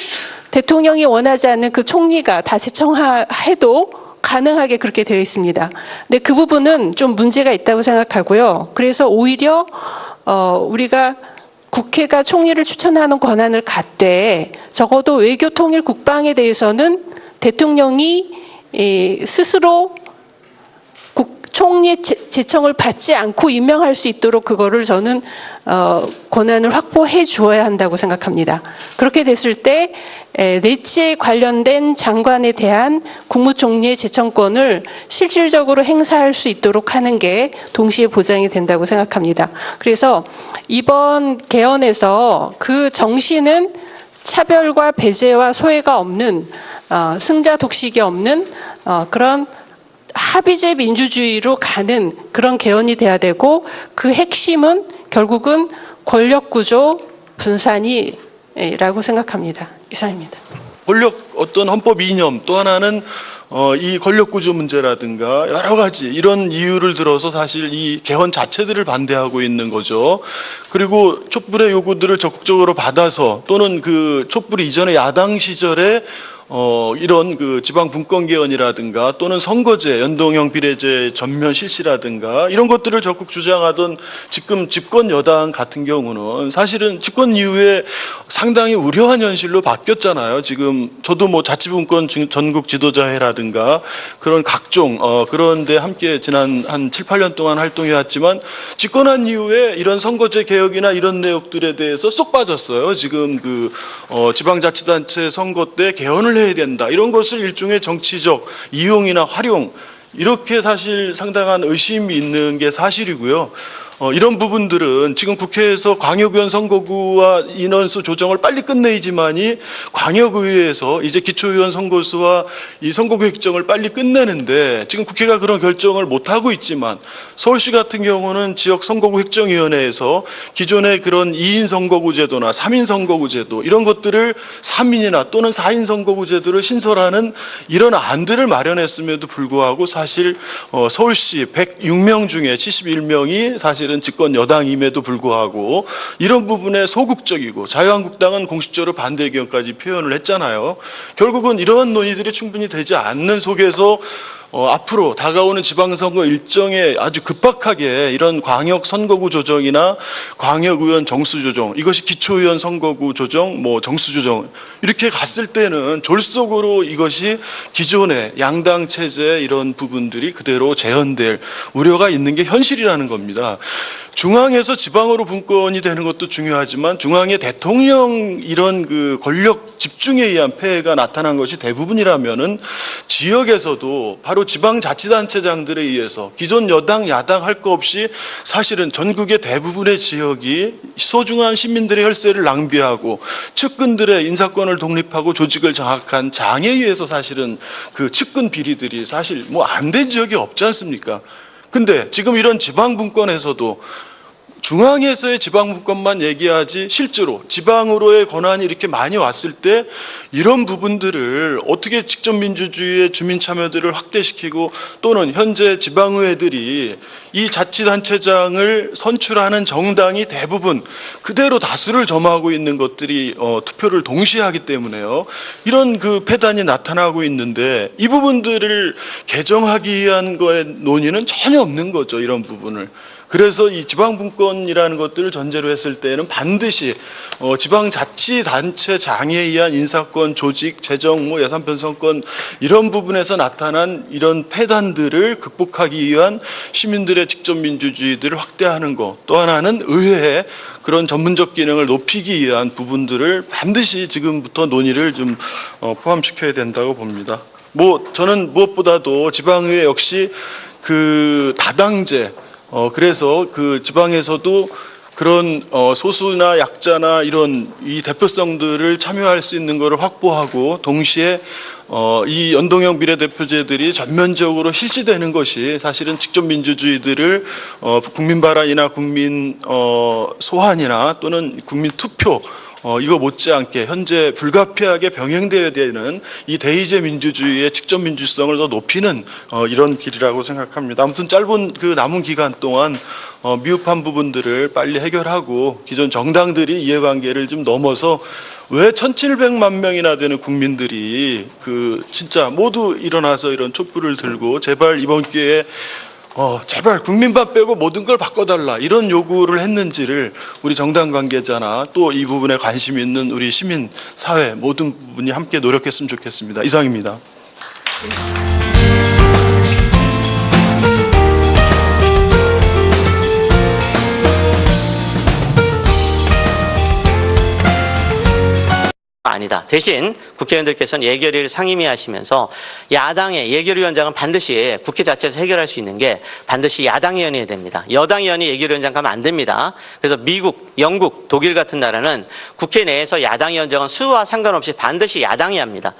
대통령이 원하지 않는 그 총리가 다 제청해도 가능하게 그렇게 되어 있습니다. 근데 그 부분은 좀 문제가 있다고 생각하고요. 그래서 오히려 우리가 국회가 총리를 추천하는 권한을 갖되 적어도 외교 통일 국방에 대해서는 대통령이 스스로 총리의 제청을 받지 않고 임명할 수 있도록 그거를 저는 권한을 확보해 주어야 한다고 생각합니다. 그렇게 됐을 때 내치에 관련된 장관에 대한 국무총리의 제청권을 실질적으로 행사할 수 있도록 하는 게 동시에 보장이 된다고 생각합니다. 그래서 이번 개헌에서 그 정신은 차별과 배제와 소외가 없는 승자 독식이 없는 그런 합의제 민주주의로 가는 그런 개헌이 돼야 되고 그 핵심은 결국은 권력구조 분산이라고 생각합니다. 이상입니다. 권력 어떤 헌법 이념 또 하나는 이 권력구조 문제라든가 여러 가지 이런 이유를 들어서 사실 이 개헌 자체들을 반대하고 있는 거죠. 그리고 촛불의 요구들을 적극적으로 받아서 또는 그 촛불 이전의 야당 시절에 이런 그 지방 분권 개헌이라든가 또는 선거제, 연동형 비례제 전면 실시라든가 이런 것들을 적극 주장하던 지금 집권 여당 같은 경우는 사실은 집권 이후에 상당히 우려한 현실로 바뀌었잖아요. 지금 저도 뭐 자치분권 전국 지도자회라든가 그런 각종 그런데 함께 지난 한 7, 8년 동안 활동해 왔지만 집권한 이후에 이런 선거제 개혁이나 이런 내용들에 대해서 쏙 빠졌어요. 지금 그 지방자치단체 선거 때 개헌을 해야 된다. 이런 것을 일종의 정치적 이용이나 활용 이렇게 사실 상당한 의심이 있는 게 사실이고요. 이런 부분들은 지금 국회에서 광역의원 선거구와 인원수 조정을 빨리 끝내야지만이 광역의회에서 이제 기초의원 선거수와 이 선거구 획정을 빨리 끝내는데 지금 국회가 그런 결정을 못하고 있지만 서울시 같은 경우는 지역 선거구 획정위원회에서 기존의 그런 2인 선거구 제도나 3인 선거구 제도 이런 것들을 3인이나 또는 4인 선거구 제도를 신설하는 이런 안들을 마련했음에도 불구하고 사실 서울시 106명 중에 71명이 사실은 집권 여당임에도 불구하고 이런 부분에 소극적이고 자유한국당은 공식적으로 반대 의견까지 표현을 했잖아요. 결국은 이러한 논의들이 충분히 되지 않는 속에서 앞으로 다가오는 지방선거 일정에 아주 급박하게 이런 광역 선거구 조정이나 광역의원 정수 조정, 이것이 기초의원 선거구 조정, 뭐 정수 조정 이렇게 갔을 때는 졸속으로 이것이 기존의 양당 체제 이런 부분들이 그대로 재현될 우려가 있는 게 현실이라는 겁니다. 중앙에서 지방으로 분권이 되는 것도 중요하지만 중앙의 대통령 이런 그 권력 집중에 의한 폐해가 나타난 것이 대부분이라면은 지역에서도 바로 지방자치단체장들에 의해서 기존 여당 야당 할 거 없이 사실은 전국의 대부분의 지역이 소중한 시민들의 혈세를 낭비하고 측근들의 인사권을 독립하고 조직을 장악한 장에 의해서 사실은 그 측근 비리들이 사실 뭐 안 된 지역이 없지 않습니까? 근데 지금 이런 지방분권에서도 중앙에서의 지방분권만 얘기하지 실제로 지방으로의 권한이 이렇게 많이 왔을 때 이런 부분들을 어떻게 직접민주주의의 주민참여들을 확대시키고 또는 현재 지방의회들이 이 자치단체장을 선출하는 정당이 대부분 그대로 다수를 점하고 있는 것들이 투표를 동시에 하기 때문에요. 이런 그 폐단이 나타나고 있는데 이 부분들을 개정하기 위한 거에 논의는 전혀 없는 거죠. 이런 부분을. 그래서 이 지방분권이라는 것들을 전제로 했을 때는 반드시 지방자치단체장에 의한 인사권, 조직, 재정, 뭐 예산 편성권 이런 부분에서 나타난 이런 폐단들을 극복하기 위한 시민들의 직접민주주의들을 확대하는 것. 또 하나는 의회의 그런 전문적 기능을 높이기 위한 부분들을 반드시 지금부터 논의를 좀 포함시켜야 된다고 봅니다. 뭐 저는 무엇보다도 지방의회 역시 그 다당제 그래서 그 지방에서도 그런 소수나 약자나 이런 이 대표성들을 참여할 수 있는 것을 확보하고 동시에 이 연동형 비례대표제들이 전면적으로 실시되는 것이 사실은 직접민주주의들을 국민 발언이나 국민 소환이나 또는 국민 투표 이거 못지않게 현재 불가피하게 병행되어야 되는 이 대의제 민주주의의 직접 민주성을 더 높이는 이런 길이라고 생각합니다. 아무튼 짧은 그 남은 기간 동안 미흡한 부분들을 빨리 해결하고 기존 정당들이 이해관계를 좀 넘어서 왜 1,700만 명이나 되는 국민들이 그 진짜 모두 일어나서 이런 촛불을 들고 제발 이번 기회에 제발 국민밥 빼고 모든 걸 바꿔달라 이런 요구를 했는지를 우리 정당 관계자나 또 이 부분에 관심 있는 우리 시민 사회 모든 분이 함께 노력했으면 좋겠습니다. 이상입니다. 아니다. 대신 국회의원들께서는 예결위를 상임위하시면서 야당의 예결위원장은 반드시 국회 자체에서 해결할 수 있는 게 반드시 야당 의원이 됩니다. 여당 의원이 예결위원장 가면 안 됩니다. 그래서 미국, 영국, 독일 같은 나라는 국회 내에서 야당 위원장은 수와 상관없이 반드시 야당이 합니다.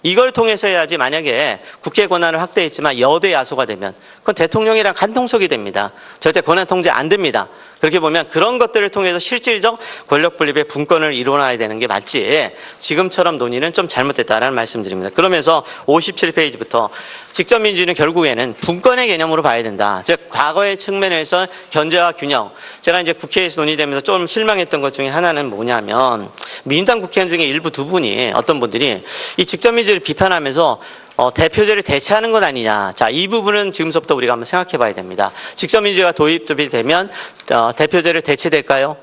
이걸 통해서 해야지 만약에 국회 권한을 확대했지만 여대 야소가 되면 그건 대통령이랑 간통속이 됩니다. 절대 권한 통제 안 됩니다. 그렇게 보면 그런 것들을 통해서 실질적 권력 분립의 분권을 이뤄놔야 되는 게 맞지 지금처럼 논의는 좀 잘못됐다라는 말씀드립니다. 그러면서 57페이지부터 직접민주주의는 결국에는 분권의 개념으로 봐야 된다. 즉 과거의 측면에서 견제와 균형. 제가 이제 국회에서 논의되면서 좀 실망했던 것 중에 하나는 뭐냐면 민주당 국회의원 중에 일부 두 분이 어떤 분들이 이 직접민주주의를 비판하면서 대표제를 대체하는 건 아니냐. 자, 이 부분은 지금부터 우리가 한번 생각해 봐야 됩니다. 직접민주주의가 도입이 되면 대표제를 대체될까요?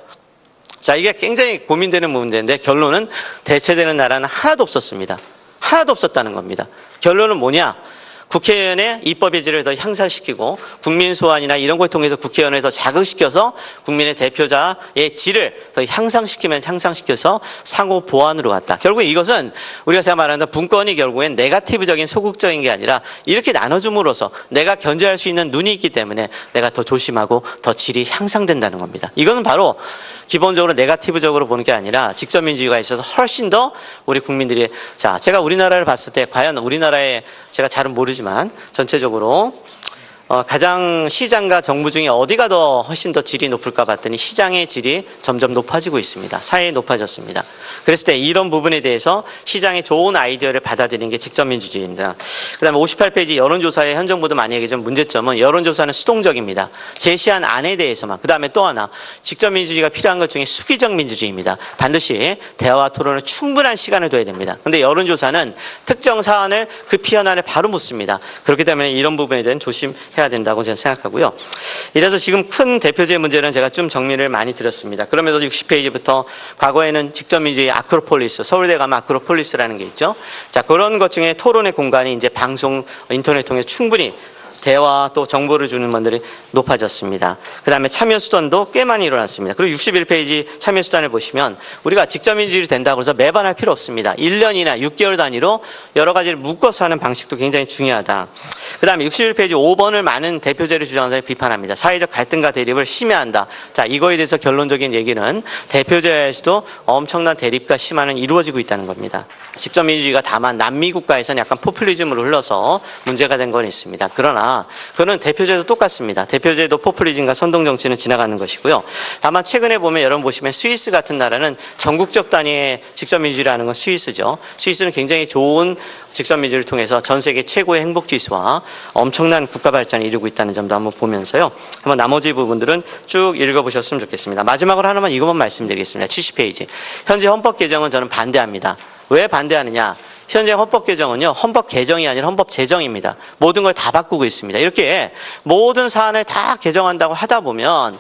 자, 이게 굉장히 고민되는 문제인데 결론은 대체되는 나라는 하나도 없었습니다. 하나도 없었다는 겁니다. 결론은 뭐냐? 국회의원의 입법의 질을 더 향상시키고 국민 소환이나 이런 걸 통해서 국회의원을 더 자극시켜서 국민의 대표자의 질을 더 향상시켜서 상호 보완으로 갔다. 결국 이것은 우리가 제가 말하는 분권이 결국엔 네거티브적인 소극적인 게 아니라 이렇게 나눠줌으로써 내가 견제할 수 있는 눈이 있기 때문에 내가 더 조심하고 더 질이 향상된다는 겁니다. 이거는 바로 기본적으로 네거티브적으로 보는 게 아니라 직접민주주의가 있어서 훨씬 더 우리 국민들이 자, 제가 우리나라를 봤을 때 과연 우리나라에 제가 잘은 모르지만 전체적으로 가장 시장과 정부 중에 어디가 더 훨씬 더 질이 높을까 봤더니 시장의 질이 점점 높아지고 있습니다. 사회에 높아졌습니다. 그랬을 때 이런 부분에 대해서 시장의 좋은 아이디어를 받아들이는 게 직접민주주의입니다. 그 다음에 58페이지 여론조사의 현 정부도 많이 얘기하지만 문제점은 여론조사는 수동적입니다. 제시한 안에 대해서만. 그 다음에 또 하나 직접민주주의가 필요한 것 중에 수기적 민주주의입니다. 반드시 대화와 토론을 충분한 시간을 둬야 됩니다. 그런데 여론조사는 특정 사안을 그 피현안을 바로 묻습니다. 그렇기 때문에 이런 부분에 대한 조심해야 된다고 저는 생각하고요. 이래서 지금 큰 대표적인 문제는 제가 좀 정리를 많이 드렸습니다. 그러면서 60페이지부터 과거에는 직접민주주의 아크로폴리스, 서울대 가면 아크로폴리스라는 게 있죠. 자, 그런 것 중에 토론의 공간이 이제 방송, 인터넷 통해 충분히 대화 또 정보를 주는 분들이 높아졌습니다. 그 다음에 참여수단도 꽤 많이 일어났습니다. 그리고 61페이지 참여수단을 보시면 우리가 직접민주주의 된다고 해서 매번 할 필요 없습니다. 1년이나 6개월 단위로 여러 가지를 묶어서 하는 방식도 굉장히 중요하다. 그 다음에 61페이지 5번을 많은 대표제를 주장하는 사람이 비판합니다. 사회적 갈등과 대립을 심해한다. 자, 이거에 대해서 결론적인 얘기는 대표제에서도 엄청난 대립과 심화는 이루어지고 있다는 겁니다. 직접민주주의가 다만 남미 국가에서는 약간 포퓰리즘으로 흘러서 문제가 된 건 있습니다. 그러나 그거는 대표제도 똑같습니다. 대표제도 포퓰리즘과 선동정치는 지나가는 것이고요. 다만 최근에 보면 여러분 보시면 스위스 같은 나라는 전국적 단위의 직접민주주의라는 건 스위스죠. 스위스는 굉장히 좋은 직접민주주의를 통해서 전 세계 최고의 행복지수와 엄청난 국가 발전을 이루고 있다는 점도 한번 보면서요. 한번 나머지 부분들은 쭉 읽어보셨으면 좋겠습니다. 마지막으로 하나만 이것만 말씀드리겠습니다. 70페이지. 현재 헌법 개정은 저는 반대합니다. 왜 반대하느냐? 현재 헌법 개정은요, 헌법 개정이 아니라 헌법 제정입니다. 모든 걸 다 바꾸고 있습니다. 이렇게 모든 사안을 다 개정한다고 하다 보면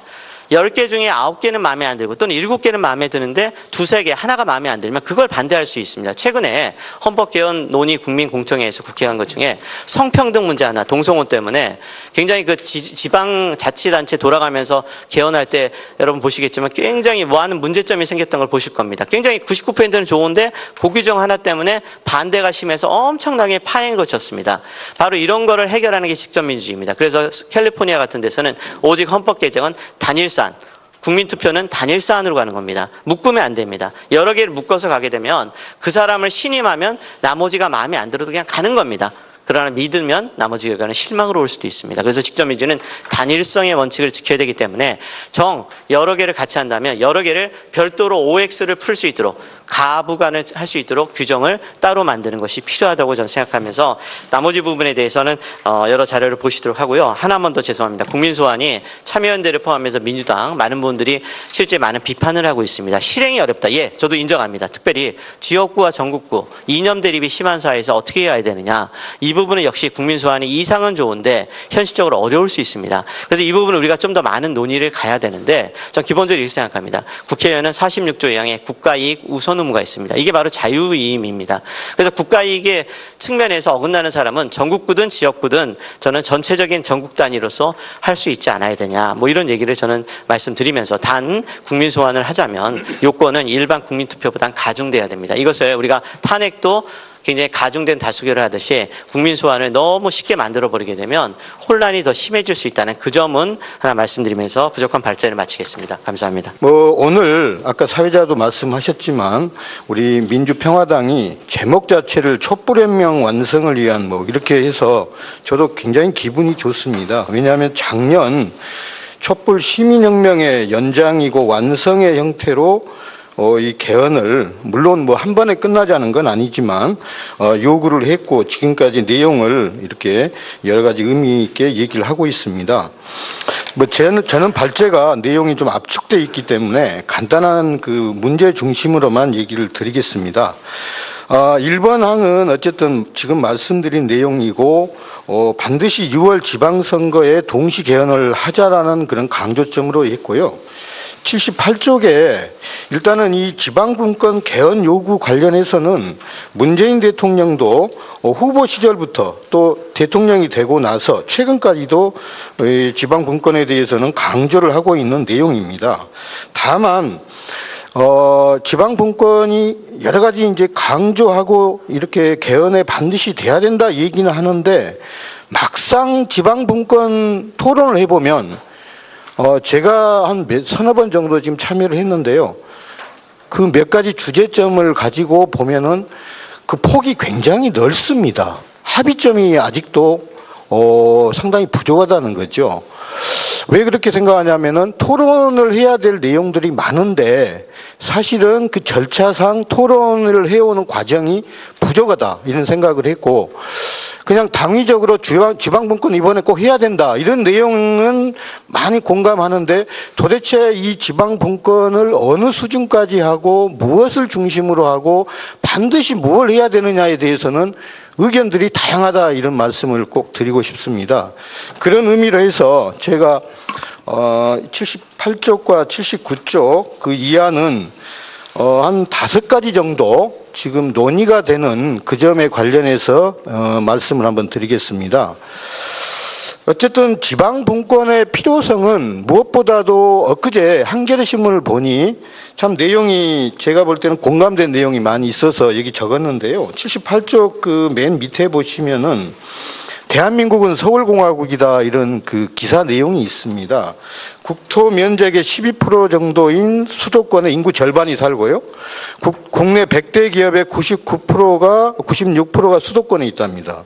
10개 중에 9개는 마음에 안 들고 또는 7개는 마음에 드는데 2, 3개 하나가 마음에 안 들면 그걸 반대할 수 있습니다. 최근에 헌법개헌 논의 국민공청회에서 국회의원 것 중에 성평등 문제 하나, 동성혼 때문에 굉장히 그 지방자치단체 돌아가면서 개헌할 때 여러분 보시겠지만 굉장히 많은 문제점이 생겼던 걸 보실 겁니다. 굉장히 99%는 좋은데 그 규정 하나 때문에 반대가 심해서 엄청나게 파행을 거쳤습니다. 바로 이런 거를 해결하는 게 직접민주주의입니다. 그래서 캘리포니아 같은 데서는 오직 헌법 개정은 단일사안, 국민투표는 단일사안으로 가는 겁니다. 묶으면 안 됩니다. 여러 개를 묶어서 가게 되면 그 사람을 신임하면 나머지가 마음에 안 들어도 그냥 가는 겁니다. 그러나 믿으면 나머지 결과는 실망으로 올 수도 있습니다. 그래서 직접민주는 단일성의 원칙을 지켜야 되기 때문에 여러 개를 같이 한다면 여러 개를 별도로 OX를 풀 수 있도록 가부간을 할 수 있도록 규정을 따로 만드는 것이 필요하다고 저는 생각하면서 나머지 부분에 대해서는 여러 자료를 보시도록 하고요. 하나만 더 죄송합니다. 국민소환이 참여연대를 포함해서 민주당 많은 분들이 실제 많은 비판을 하고 있습니다. 실행이 어렵다. 예, 저도 인정합니다. 특별히 지역구와 전국구 이념 대립이 심한 사회에서 어떻게 해야 되느냐. 이 부분은 역시 국민 소환이 이상은 좋은데 현실적으로 어려울 수 있습니다. 그래서 이 부분은 우리가 좀 더 많은 논의를 가야 되는데 전 기본적으로 이렇게 생각합니다. 국회에는 46조 1항에 국가이익 우선 의무가 있습니다. 이게 바로 자유이임입니다. 그래서 국가이익의 측면에서 어긋나는 사람은 전국구든 지역구든 저는 전체적인 전국 단위로서 할 수 있지 않아야 되냐, 뭐 이런 얘기를 저는 말씀드리면서, 단 국민 소환을 하자면 요건은 일반 국민투표보다는 가중돼야 됩니다. 이것을 우리가 탄핵도 굉장히 가중된 다수결을 하듯이 국민 소환을 너무 쉽게 만들어버리게 되면 혼란이 더 심해질 수 있다는 그 점은 하나 말씀드리면서 부족한 발제를 마치겠습니다. 감사합니다. 오늘 아까 사회자도 말씀하셨지만 우리 민주평화당이 제목 자체를 촛불혁명 완성을 위한 뭐 이렇게 해서 저도 굉장히 기분이 좋습니다. 왜냐하면 작년 촛불 시민혁명의 연장이고 완성의 형태로 이 개헌을 물론 뭐 한 번에 끝나자는 건 아니지만 요구를 했고 지금까지 내용을 이렇게 여러 가지 의미 있게 얘기를 하고 있습니다. 뭐 저는 발제가 내용이 좀 압축돼 있기 때문에 간단한 그 문제 중심으로만 얘기를 드리겠습니다. 1번 항은 어쨌든 지금 말씀드린 내용이고 반드시 6월 지방선거에 동시 개헌을 하자라는 그런 강조점으로 했고요. 78쪽에 일단은 이 지방분권 개헌 요구 관련해서는 문재인 대통령도 후보 시절부터 또 대통령이 되고 나서 최근까지도 지방분권에 대해서는 강조를 하고 있는 내용입니다. 다만 지방분권이 여러 가지 이제 강조하고 이렇게 개헌에 반드시 돼야 된다 얘기는 하는데 막상 지방분권 토론을 해보면 제가 한 서너 번 정도 지금 참여를 했는데요. 그 몇 가지 주제점을 가지고 보면은 그 폭이 굉장히 넓습니다. 합의점이 아직도 상당히 부족하다는 거죠. 왜 그렇게 생각하냐면은 토론을 해야 될 내용들이 많은데 사실은 그 절차상 토론을 해오는 과정이 부족하다 이런 생각을 했고, 그냥 당위적으로 지방분권 이번에 꼭 해야 된다 이런 내용은 많이 공감하는데 도대체 이 지방분권을 어느 수준까지 하고 무엇을 중심으로 하고 반드시 무엇을 해야 되느냐에 대해서는 의견들이 다양하다 이런 말씀을 꼭 드리고 싶습니다. 그런 의미로 해서 제가 78쪽과 79쪽 그 이하는 한 5가지 정도 지금 논의가 되는 그 점에 관련해서 말씀을 한번 드리겠습니다. 어쨌든 지방분권의 필요성은 무엇보다도 엊그제 한겨레신문을 보니 참 내용이 제가 볼 때는 공감된 내용이 많이 있어서 여기 적었는데요. 78쪽 그 맨 밑에 보시면은 대한민국은 서울공화국이다 이런 그 기사 내용이 있습니다. 국토 면적의 12% 정도인 수도권의 인구 절반이 살고요. 국내 100대 기업의 96%가 수도권에 있답니다.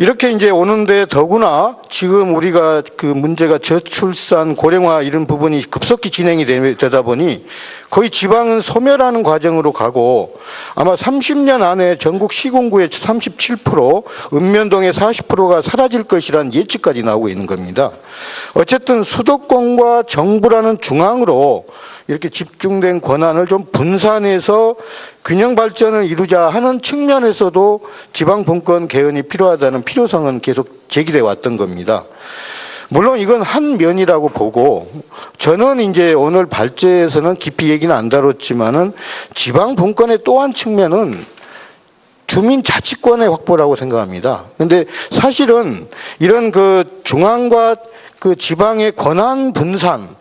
이렇게 이제 오는데 더구나 지금 우리가 그 문제가 저출산, 고령화 이런 부분이 급속히 진행이 되다 보니 거의 지방은 소멸하는 과정으로 가고 아마 30년 안에 전국 시군구의 37%, 읍면동의 40%가 사라질 것이라는 예측까지 나오고 있는 겁니다. 어쨌든 수도권과 정부라는 중앙으로 이렇게 집중된 권한을 좀 분산해서 균형 발전을 이루자 하는 측면에서도 지방분권 개헌이 필요하다는 필요성은 계속 제기돼 왔던 겁니다. 물론 이건 한 면이라고 보고 저는 이제 오늘 발제에서는 깊이 얘기는 안 다뤘지만은 지방분권의 또 한 측면은 주민자치권의 확보라고 생각합니다. 근데 사실은 이런 그 중앙과 그 지방의 권한 분산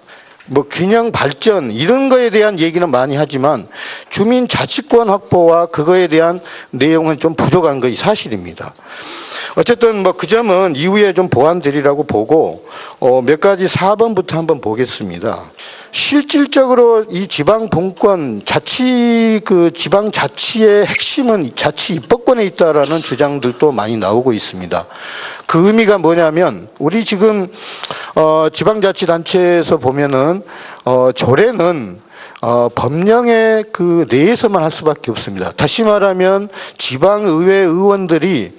뭐 균형 발전 이런 거에 대한 얘기는 많이 하지만 주민 자치권 확보와 그거에 대한 내용은 좀 부족한 것이 사실입니다. 어쨌든 뭐 그 점은 이후에 좀 보완되리라고 보고 몇 가지 4번부터 한번 보겠습니다. 실질적으로 이 지방분권 지방 자치의 핵심은 자치 입법권에 있다라는 주장들도 많이 나오고 있습니다. 그 의미가 뭐냐면 우리 지금 지방자치단체에서 보면은 조례는 법령의 그 내에서만 할 수밖에 없습니다. 다시 말하면 지방의회 의원들이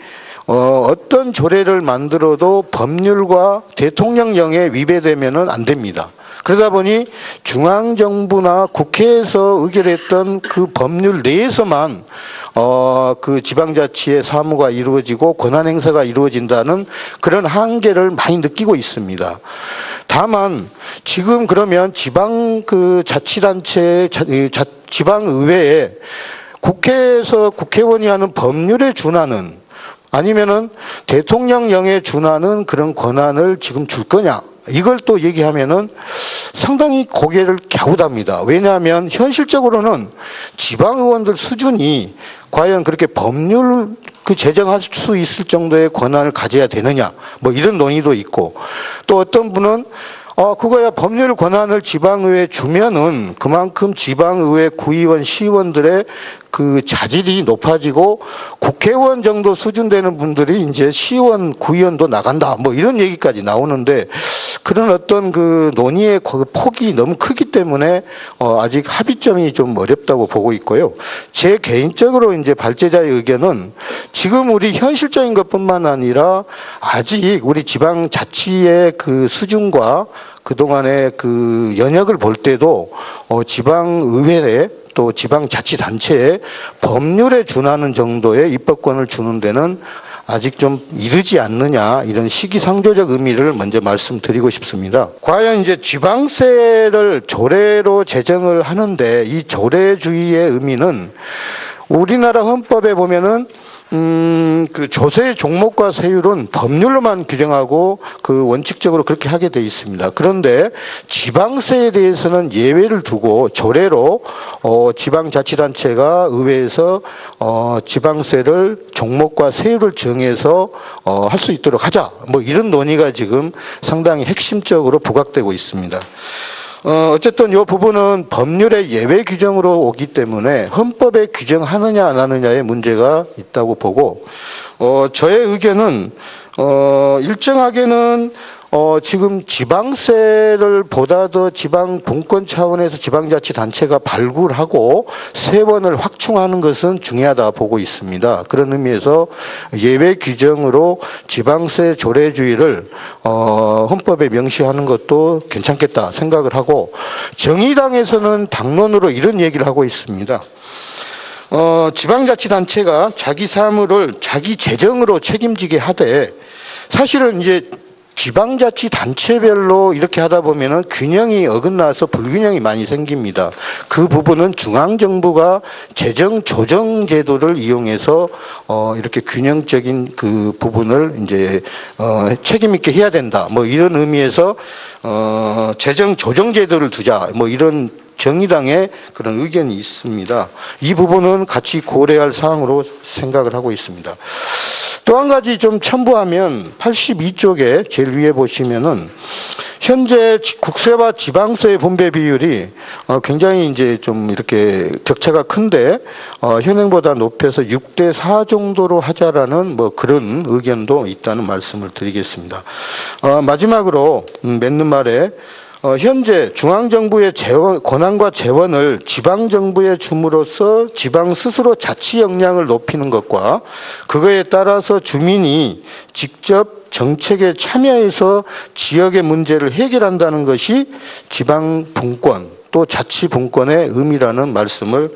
어떤 조례를 만들어도 법률과 대통령령에 위배되면은 안 됩니다. 그러다 보니 중앙정부나 국회에서 의결했던 그 법률 내에서만 그 지방자치의 사무가 이루어지고 권한 행사가 이루어진다는 그런 한계를 많이 느끼고 있습니다. 다만 지금 그러면 지방 그 자치단체, 지방의회에 국회에서 국회의원이 하는 법률에 준하는 아니면은 대통령령에 준하는 그런 권한을 지금 줄 거냐? 이걸 또 얘기하면은 상당히 고개를 갸우답니다. 왜냐하면 현실적으로는 지방의원들 수준이 과연 그렇게 법률 그 제정할 수 있을 정도의 권한을 가져야 되느냐, 뭐 이런 논의도 있고, 또 어떤 분은 그거야 법률 권한을 지방의회에 주면은 그만큼 지방의회 구의원, 시의원들의 그 자질이 높아지고 국회의원 정도 수준 되는 분들이 이제 시의원, 구의원도 나간다. 뭐 이런 얘기까지 나오는데 그런 어떤 그 논의의 그 폭이 너무 크기 때문에 아직 합의점이 좀 어렵다고 보고 있고요. 제 개인적으로 이제 발제자의 의견은 지금 우리 현실적인 것뿐만 아니라 아직 우리 지방자치의 그 수준과 그동안의 그 연역을 볼 때도 지방의회에 또 지방자치단체에 법률에 준하는 정도의 입법권을 주는 데는 아직 좀 이르지 않느냐, 이런 시기상조적 의미를 먼저 말씀드리고 싶습니다. 과연 이제 지방세를 조례로 제정을 하는데 이 조례주의의 의미는 우리나라 헌법에 보면은 그 조세의 종목과 세율은 법률로만 규정하고 그 원칙적으로 그렇게 하게 돼 있습니다. 그런데 지방세에 대해서는 예외를 두고 조례로 지방자치단체가 의회에서 지방세를 종목과 세율을 정해서 할 수 있도록 하자. 뭐 이런 논의가 지금 상당히 핵심적으로 부각되고 있습니다. 어쨌든 이 부분은 법률의 예외 규정으로 오기 때문에 헌법에 규정하느냐 안 하느냐의 문제가 있다고 보고, 저의 의견은 일정하게는 지금 지방세를 보다 더 지방 분권 차원에서 지방자치단체가 발굴하고 세원을 확충하는 것은 중요하다 보고 있습니다. 그런 의미에서 예외 규정으로 지방세 조례주의를 헌법에 명시하는 것도 괜찮겠다 생각을 하고, 정의당에서는 당론으로 이런 얘기를 하고 있습니다. 지방자치단체가 자기 사무를 자기 재정으로 책임지게 하되, 사실은 이제 지방자치단체별로 이렇게 하다 보면은 균형이 어긋나서 불균형이 많이 생깁니다. 그 부분은 중앙정부가 재정 조정 제도를 이용해서 이렇게 균형적인 그 부분을 이제 책임 있게 해야 된다. 뭐 이런 의미에서 재정 조정 제도를 두자. 뭐 이런 정의당의 그런 의견이 있습니다. 이 부분은 같이 고려할 사항으로 생각을 하고 있습니다. 또 한 가지 좀 첨부하면 82쪽에 제일 위에 보시면은 현재 국세와 지방세 분배 비율이 굉장히 이제 좀 이렇게 격차가 큰데 현행보다 높여서 6대4 정도로 하자라는 뭐 그런 의견도 있다는 말씀을 드리겠습니다. 마지막으로 맺는 말에 현재 중앙정부의 권한과 재원을 지방정부에 줌으로써 지방 스스로 자치 역량을 높이는 것과 그거에 따라서 주민이 직접 정책에 참여해서 지역의 문제를 해결한다는 것이 지방 분권 또 자치 분권의 의미라는 말씀을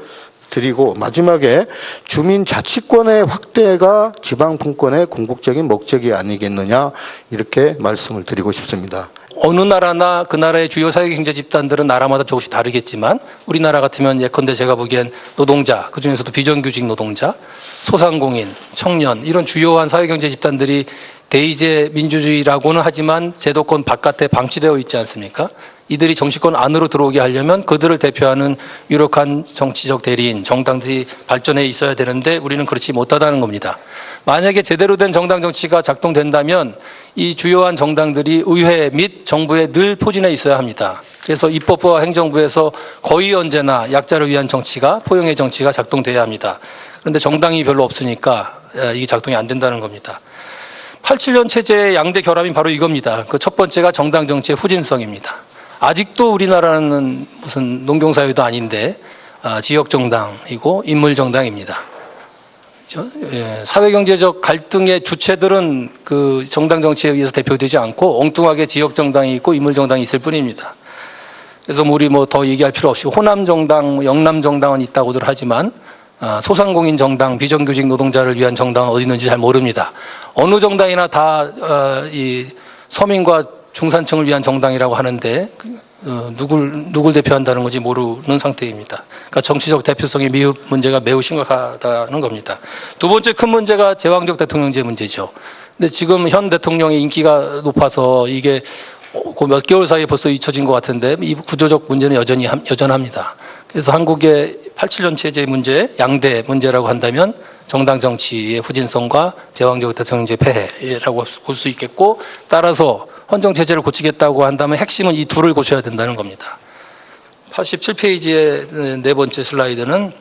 드리고, 마지막에 주민 자치권의 확대가 지방 분권의 궁극적인 목적이 아니겠느냐, 이렇게 말씀을 드리고 싶습니다. 어느 나라나 그 나라의 주요 사회경제 집단들은 나라마다 조금씩 다르겠지만 우리나라 같으면 예컨대 제가 보기엔 노동자, 그중에서도 비정규직 노동자, 소상공인, 청년 이런 주요한 사회경제 집단들이 대의제 민주주의라고는 하지만 제도권 바깥에 방치되어 있지 않습니까? 이들이 정치권 안으로 들어오게 하려면 그들을 대표하는 유력한 정치적 대리인, 정당들이 발전해 있어야 되는데 우리는 그렇지 못하다는 겁니다. 만약에 제대로 된 정당 정치가 작동된다면 이 주요한 정당들이 의회 및 정부에 늘 포진해 있어야 합니다. 그래서 입법부와 행정부에서 거의 언제나 약자를 위한 정치가, 포용의 정치가 작동돼야 합니다. 그런데 정당이 별로 없으니까 이게 작동이 안 된다는 겁니다. 87년 체제의 양대 결함이 바로 이겁니다. 그 첫 번째가 정당 정치의 후진성입니다. 아직도 우리나라는 무슨 농경사회도 아닌데 지역정당이고 인물정당입니다. 사회경제적 갈등의 주체들은 그 정당 정치에 의해서 대표되지 않고 엉뚱하게 지역정당이 있고 인물정당이 있을 뿐입니다. 그래서 우리 뭐 더 얘기할 필요 없이 호남 정당, 영남 정당은 있다고들 하지만 소상공인 정당, 비정규직 노동자를 위한 정당은 어디 있는지 잘 모릅니다. 어느 정당이나 다 이 서민과 중산층을 위한 정당이라고 하는데 누굴 대표한다는 건지 모르는 상태입니다. 그러니까 정치적 대표성의 문제가 매우 심각하다는 겁니다. 두 번째 큰 문제가 제왕적 대통령제 문제죠. 근데 지금 현 대통령의 인기가 높아서 이게 그 몇 개월 사이에 벌써 잊혀진 것 같은데 이 구조적 문제는 여전합니다. 그래서 한국의 87년 체제 문제, 양대 문제라고 한다면 정당 정치의 후진성과 제왕적 대통령제 폐해라고 볼 수 있겠고, 따라서 헌정 체제를 고치겠다고 한다면 핵심은 이 둘을 고쳐야 된다는 겁니다. 87페이지의 네 번째 슬라이드는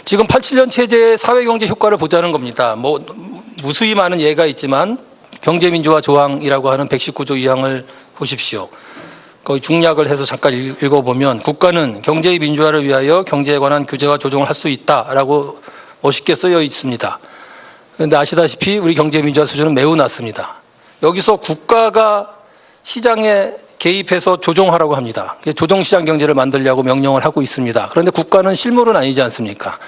지금 87년 체제의 사회경제 효과를 보자는 겁니다. 뭐 무수히 많은 예가 있지만 경제민주화 조항이라고 하는 119조 2항을 보십시오. 거의 중략을 해서 잠깐 읽어보면 국가는 경제의 민주화를 위하여 경제에 관한 규제와 조정을 할 수 있다라고 멋있게 쓰여 있습니다. 그런데 아시다시피 우리 경제민주화 수준은 매우 낮습니다. 여기서 국가가 시장에 개입해서 조종하라고 합니다. 조정시장 경제를 만들려고 명령을 하고 있습니다. 그런데 국가는 실물은 아니지 않습니까?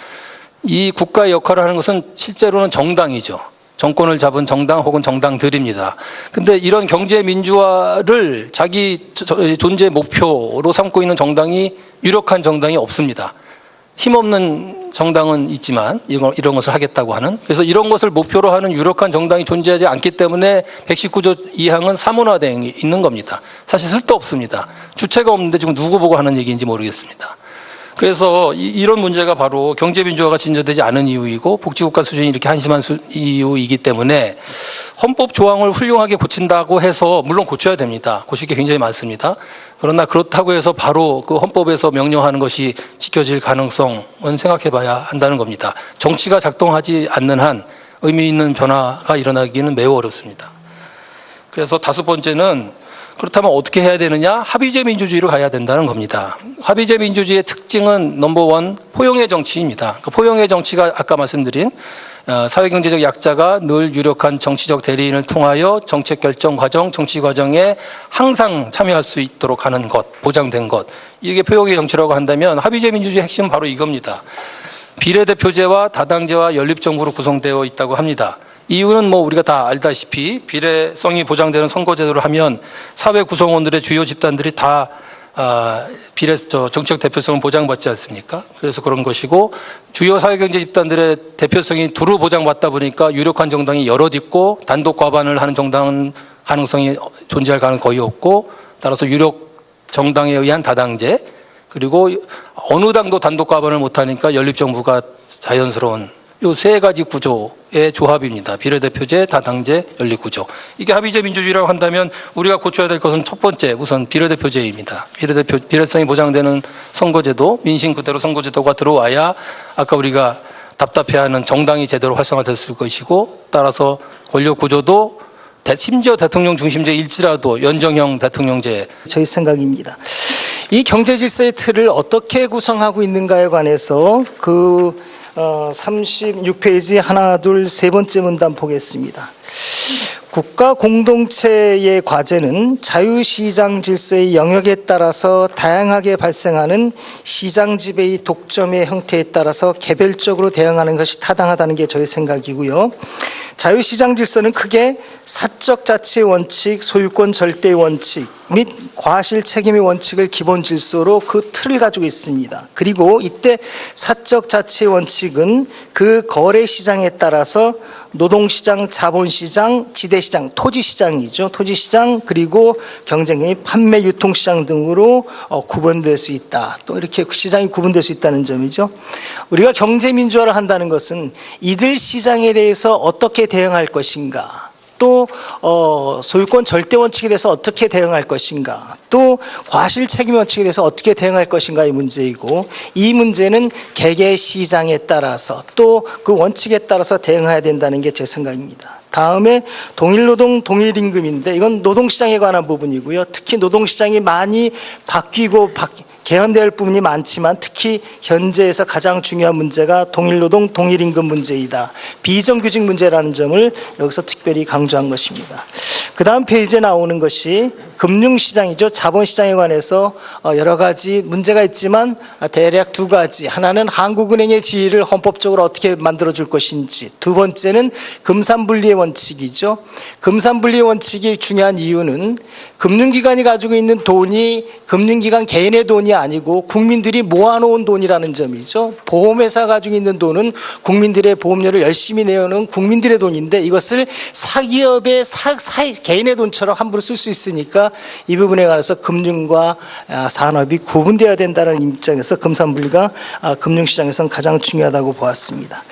이 국가의 역할을 하는 것은 실제로는 정당이죠. 정권을 잡은 정당 혹은 정당들입니다. 근데 이런 경제 민주화를 자기 존재 목표로 삼고 있는 정당이 유력한 정당이 없습니다. 힘없는 정당은 있지만 이런 것을 하겠다고 하는, 그래서 이런 것을 목표로 하는 유력한 정당이 존재하지 않기 때문에 119조 2항은 사문화되어 있는 겁니다. 사실 쓸데없습니다. 주체가 없는데 지금 누구 보고 하는 얘기인지 모르겠습니다. 그래서 이런 문제가 바로 경제민주화가 진전되지 않은 이유이고 복지국가 수준이 이렇게 한심한 이유이기 때문에 헌법 조항을 훌륭하게 고친다고 해서 물론 고쳐야 됩니다. 고칠 게 굉장히 많습니다. 그러나 그렇다고 해서 바로 그 헌법에서 명령하는 것이 지켜질 가능성은 생각해 봐야 한다는 겁니다. 정치가 작동하지 않는 한 의미 있는 변화가 일어나기는 매우 어렵습니다. 그래서 다섯 번째는 그렇다면 어떻게 해야 되느냐? 합의제 민주주의로 가야 된다는 겁니다. 합의제 민주주의의 특징은 넘버원 포용의 정치입니다. 그 포용의 정치가 아까 말씀드린 사회경제적 약자가 늘 유력한 정치적 대리인을 통하여 정책 결정 과정, 정치 과정에 항상 참여할 수 있도록 하는 것, 보장된 것. 이게 포용의 정치라고 한다면 합의제 민주주의의 핵심은 바로 이겁니다. 비례대표제와 다당제와 연립정부로 구성되어 있다고 합니다. 이유는 뭐 우리가 다 알다시피 비례성이 보장되는 선거제도를 하면 사회 구성원들의 주요 집단들이 다 정치적 대표성을 보장받지 않습니까? 그래서 그런 것이고, 주요 사회경제 집단들의 대표성이 두루 보장받다 보니까 유력한 정당이 여럿 있고 단독 과반을 하는 정당은 가능성이 존재할 가능성이 거의 없고, 따라서 유력 정당에 의한 다당제, 그리고 어느 당도 단독 과반을 못하니까 연립정부가 자연스러운 이 세 가지 구조의 조합입니다. 비례대표제, 다당제, 연립구조. 이게 합의제 민주주의라고 한다면 우리가 고쳐야 될 것은 첫 번째 우선 비례대표제입니다. 비례성이 보장되는 선거제도, 민심 그대로 선거제도가 들어와야 아까 우리가 답답해하는 정당이 제대로 활성화됐을 것이고, 따라서 권력구조도 심지어 대통령 중심제일지라도 연정형 대통령제. 저희 생각입니다. 이 경제질서의 틀을 어떻게 구성하고 있는가에 관해서 36페이지 하나, 둘, 세 번째 문단 보겠습니다. 국가 공동체의 과제는 자유시장 질서의 영역에 따라서 다양하게 발생하는 시장 지배의 독점의 형태에 따라서 개별적으로 대응하는 것이 타당하다는 게 저의 생각이고요. 자유시장 질서는 크게 사적 자치의 원칙, 소유권 절대의 원칙 및 과실 책임의 원칙을 기본 질서로 그 틀을 가지고 있습니다. 그리고 이때 사적 자치의 원칙은 그 거래 시장에 따라서 노동시장, 자본시장, 지대시장, 토지시장이죠. 토지시장, 그리고 경쟁력이 판매, 유통시장 등으로 구분될 수 있다. 또 이렇게 시장이 구분될 수 있다는 점이죠. 우리가 경제민주화를 한다는 것은 이들 시장에 대해서 어떻게 대응할 것인가, 또 소유권 절대 원칙에 대해서 어떻게 대응할 것인가, 또 과실 책임 원칙에 대해서 어떻게 대응할 것인가의 문제이고, 이 문제는 개개 시장에 따라서 또 그 원칙에 따라서 대응해야 된다는 게 제 생각입니다. 다음에 동일노동 동일임금인데 이건 노동시장에 관한 부분이고요. 특히 노동시장이 많이 바뀌고 개헌될 부분이 많지만 특히 현재에서 가장 중요한 문제가 동일노동 동일임금 문제이다. 비정규직 문제라는 점을 여기서 특별히 강조한 것입니다. 그 다음 페이지에 나오는 것이 금융시장이죠. 자본시장에 관해서 여러 가지 문제가 있지만 대략 두 가지. 하나는 한국은행의 지위를 헌법적으로 어떻게 만들어줄 것인지. 두 번째는 금산분리의 원칙이죠. 금산분리의 원칙이 중요한 이유는 금융기관이 가지고 있는 돈이 금융기관 개인의 돈이 아니고 국민들이 모아놓은 돈이라는 점이죠. 보험회사가 가지고 있는 돈은 국민들의 보험료를 열심히 내어놓은 국민들의 돈인데 이것을 사기업의 개인의 돈처럼 함부로 쓸 수 있으니까 이 부분에 관해서 금융과 산업이 구분되어야 된다는 입장에서 금산분리가 금융시장에서는 가장 중요하다고 보았습니다.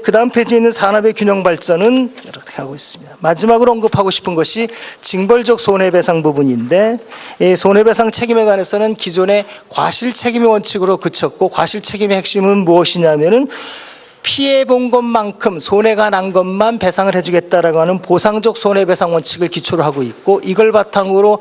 그 다음 페이지에 있는 산업의 균형 발전은 이렇게 하고 있습니다. 마지막으로 언급하고 싶은 것이 징벌적 손해배상 부분인데 이 손해배상 책임에 관해서는 기존의 과실책임의 원칙으로 그쳤고 과실책임의 핵심은 무엇이냐면은 피해 본 것만큼 손해가 난 것만 배상을 해주겠다라고 하는 보상적 손해배상 원칙을 기초로 하고 있고 이걸 바탕으로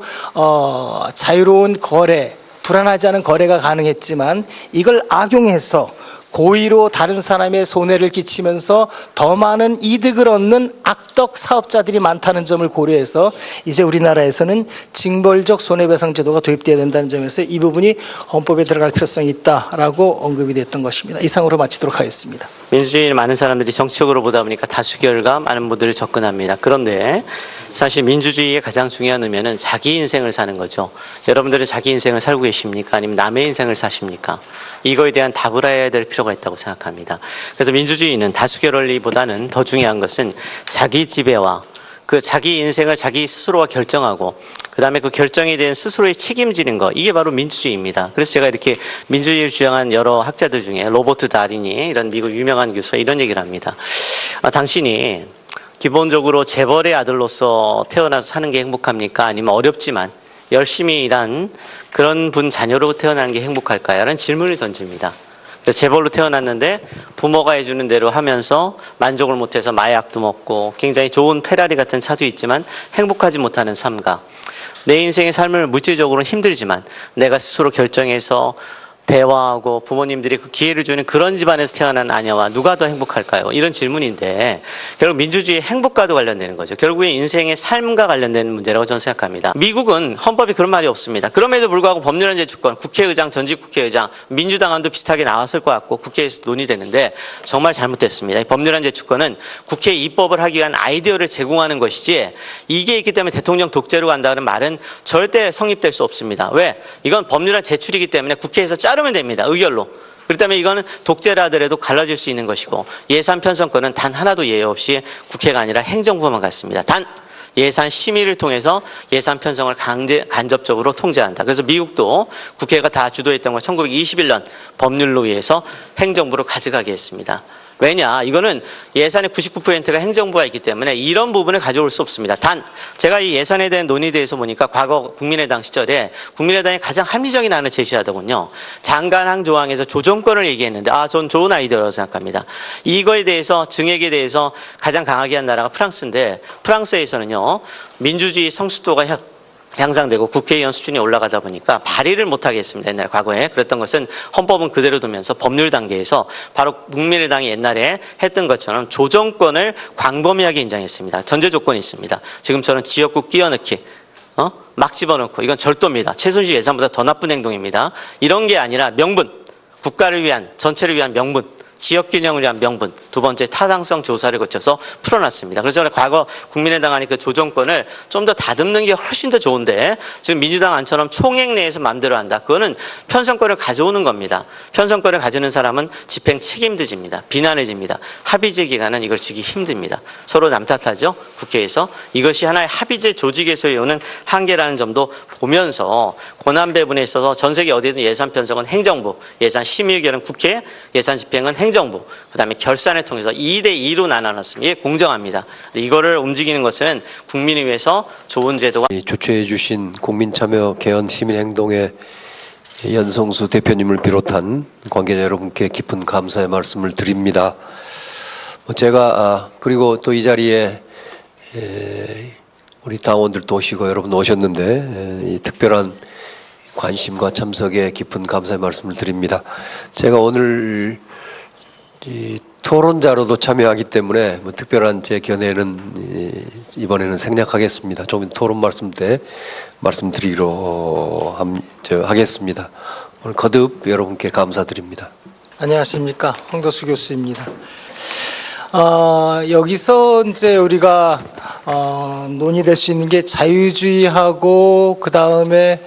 자유로운 거래, 불안하지 않은 거래가 가능했지만 이걸 악용해서 고의로 다른 사람의 손해를 끼치면서 더 많은 이득을 얻는 악덕 사업자들이 많다는 점을 고려해서 이제 우리나라에서는 징벌적 손해배상 제도가 도입되어야 된다는 점에서 이 부분이 헌법에 들어갈 필요성이 있다라고 언급이 됐던 것입니다. 이상으로 마치도록 하겠습니다. 민주주의는 많은 사람들이 정치적으로 보다 보니까 다수결과 많은 분들이 접근합니다. 그런데 사실 민주주의의 가장 중요한 의미는 자기 인생을 사는 거죠. 여러분들은 자기 인생을 살고 계십니까? 아니면 남의 인생을 사십니까? 이거에 대한 답을 해야 될 필요가 있다고 생각합니다. 그래서 민주주의는 다수결론리보다는 더 중요한 것은 자기 지배와 그 자기 인생을 자기 스스로가 결정하고 그다음에 그 결정에 대한 스스로의 책임지는 거, 이게 바로 민주주의입니다. 그래서 제가 이렇게 민주주의를 주장한 여러 학자들 중에 로버트 다린이 이런 미국 유명한 교수가 이런 얘기를 합니다. 당신이 기본적으로 재벌의 아들로서 태어나서 사는 게 행복합니까? 아니면 어렵지만 열심히 일한 그런 분 자녀로 태어나는 게 행복할까요? 라는 질문을 던집니다. 그래서 재벌로 태어났는데 부모가 해주는 대로 하면서 만족을 못해서 마약도 먹고 굉장히 좋은 페라리 같은 차도 있지만 행복하지 못하는 삶과 내 인생의 삶을 물질적으로는 힘들지만 내가 스스로 결정해서 대화하고 부모님들이 그 기회를 주는 그런 집안에서 태어난 아내와 누가 더 행복할까요? 이런 질문인데 결국 민주주의의 행복과도 관련되는 거죠. 결국에 인생의 삶과 관련된 문제라고 저는 생각합니다. 미국은 헌법에 그런 말이 없습니다. 그럼에도 불구하고 법률안제 주권, 국회의장, 전직 국회의장, 민주당안도 비슷하게 나왔을 것 같고 국회에서 논의되는데 정말 잘못됐습니다. 법률안제 주권은 국회 입법을 하기 위한 아이디어를 제공하는 것이지 이게 있기 때문에 대통령 독재로 간다는 말은 절대 성립될 수 없습니다. 왜? 이건 법률안 제출이기 때문에 국회에서 자르면 됩니다. 의결로. 그렇기 때문에 이거는 독재라 하더라도 갈라질 수 있는 것이고 예산 편성권은 단 하나도 예외 없이 국회가 아니라 행정부만 갖습니다. 단 예산 심의를 통해서 예산 편성을 간접적으로 통제한다. 그래서 미국도 국회가 다 주도했던 걸 1921년 법률로 의해서 행정부로 가져가게 했습니다. 왜냐? 이거는 예산의 99%가 행정부가 있기 때문에 이런 부분을 가져올 수 없습니다. 단 제가 이 예산에 대한 논의대에서 보니까 과거 국민의당 시절에 국민의당이 가장 합리적인 안을 제시하더군요. 장관항 조항에서 조정권을 얘기했는데 전 좋은 아이디어라고 생각합니다. 이거에 대해서 증액에 대해서 가장 강하게 한 나라가 프랑스인데 프랑스에서는요 민주주의 성숙도가 향상되고 국회의원 수준이 올라가다 보니까 발의를 못하게 했습니다. 옛날 과거에. 그랬던 것은 헌법은 그대로 두면서 법률 단계에서 바로 국민의당이 옛날에 했던 것처럼 조정권을 광범위하게 인정했습니다. 전제 조건이 있습니다. 지금처럼 지역구 끼워넣기, 막 집어넣고 이건 절도입니다. 최순실 예산보다 더 나쁜 행동입니다. 이런 게 아니라 명분, 국가를 위한, 전체를 위한 명분, 지역균형을 위한 명분, 두 번째 타당성 조사를 거쳐서 풀어놨습니다. 그래서 과거 국민의당 안이 그 조정권을 좀 더 다듬는 게 훨씬 더 좋은데 지금 민주당 안처럼 총액 내에서 마음대로 한다. 그거는 편성권을 가져오는 겁니다. 편성권을 가지는 사람은 집행 책임도 비난을 집니다. 합의제 기간은 이걸 지기 힘듭니다. 서로 남탓하죠. 국회에서. 이것이 하나의 합의제 조직에서의 오는 한계라는 점도 보면서 권한 배분에 있어서 전 세계 어디든 예산 편성은 행정부, 예산 심의 의결은 국회, 예산 집행은 행정부, 그다음에 결산을 통해서 2대2로 나눠놨습니다. 이게 공정합니다. 이거를 움직이는 것은 국민을 위해서 좋은 제도가. 주최해 주신 국민참여 개헌 시민행동의 연성수 대표님을 비롯한 관계자 여러분께 깊은 감사의 말씀을 드립니다. 제가 그리고 또 이 자리에 우리 당원들도 오시고 여러분 오셨는데 이 특별한 관심과 참석에 깊은 감사의 말씀을 드립니다. 제가 오늘 이 토론자로도 참여하기 때문에 특별한 제 견해는 이번에는 생략하겠습니다. 좀 토론 말씀 때 말씀드리기로 하겠습니다. 오늘 거듭 여러분께 감사드립니다. 안녕하십니까, 황도수 교수입니다. 여기서 이제 우리가 논의될 수 있는 게 자유주의하고 그 다음에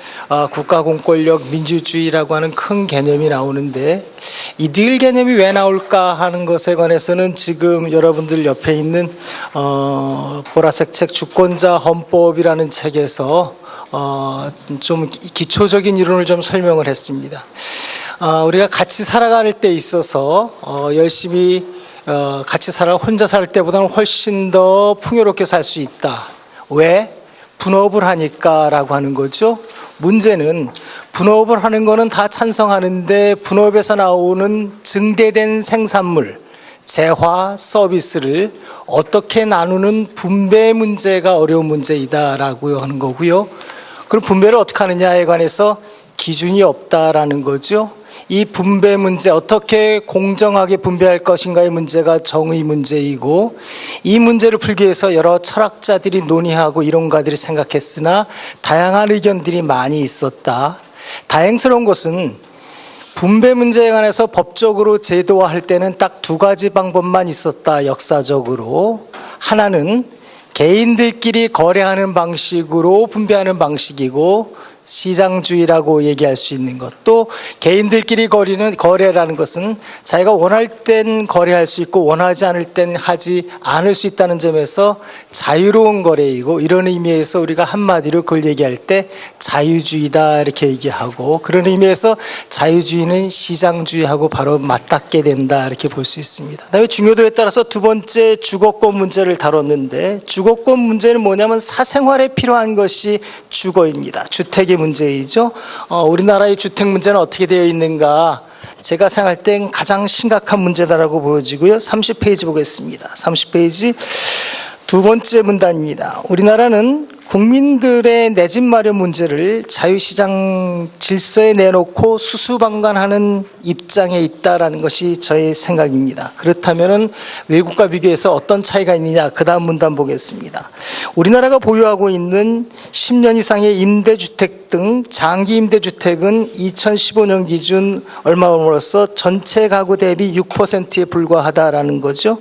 국가 공권력 민주주의라고 하는 큰 개념이 나오는데 이 늘 개념이 왜 나올까 하는 것에 관해서는 지금 여러분들 옆에 있는 보라색 책 주권자 헌법이라는 책에서 좀 기초적인 이론을 좀 설명을 했습니다. 우리가 같이 살아갈 때 있어서 열심히 같이 혼자 살 때보다는 훨씬 더 풍요롭게 살 수 있다. 왜? 분업을 하니까라고 하는 거죠. 문제는 분업을 하는 거는 다 찬성하는데 분업에서 나오는 증대된 생산물, 재화, 서비스를 어떻게 나누는 분배 문제가 어려운 문제이다라고 하는 거고요. 그럼 분배를 어떻게 하느냐에 관해서 기준이 없다라는 거죠. 이 분배 문제, 어떻게 공정하게 분배할 것인가의 문제가 정의 문제이고 이 문제를 풀기 위해서 여러 철학자들이 논의하고 이론가들이 생각했으나 다양한 의견들이 많이 있었다. 다행스러운 것은 분배 문제에 관해서 법적으로 제도화할 때는 딱 두 가지 방법만 있었다. 역사적으로. 하나는 개인들끼리 거래하는 방식으로 분배하는 방식이고 시장주의라고 얘기할 수 있는 것. 또 개인들끼리 거래라는 것은 자기가 원할 땐 거래할 수 있고 원하지 않을 땐 하지 않을 수 있다는 점에서 자유로운 거래이고 이런 의미에서 우리가 한마디로 그걸 얘기할 때 자유주의다 이렇게 얘기하고 그런 의미에서 자유주의는 시장주의하고 바로 맞닿게 된다 이렇게 볼 수 있습니다. 그다음에 중요도에 따라서 두 번째 주거권 문제를 다뤘는데 주거권 문제는 뭐냐면 사생활에 필요한 것이 주거입니다. 주택의 문제이죠. 우리나라의 주택 문제는 어떻게 되어 있는가? 제가 생각할 땐 가장 심각한 문제다라고 보여지고요. 30페이지 보겠습니다. 30페이지 두 번째 문단입니다. 우리나라는 국민들의 내 집 마련 문제를 자유시장 질서에 내놓고 수수방관하는 입장에 있다라는 것이 저의 생각입니다. 그렇다면 외국과 비교해서 어떤 차이가 있느냐? 그 다음 문단 보겠습니다. 우리나라가 보유하고 있는 10년 이상의 임대주택 등 장기 임대주택은 2015년 기준 얼마로서 전체 가구 대비 6%에 불과하다라는 거죠.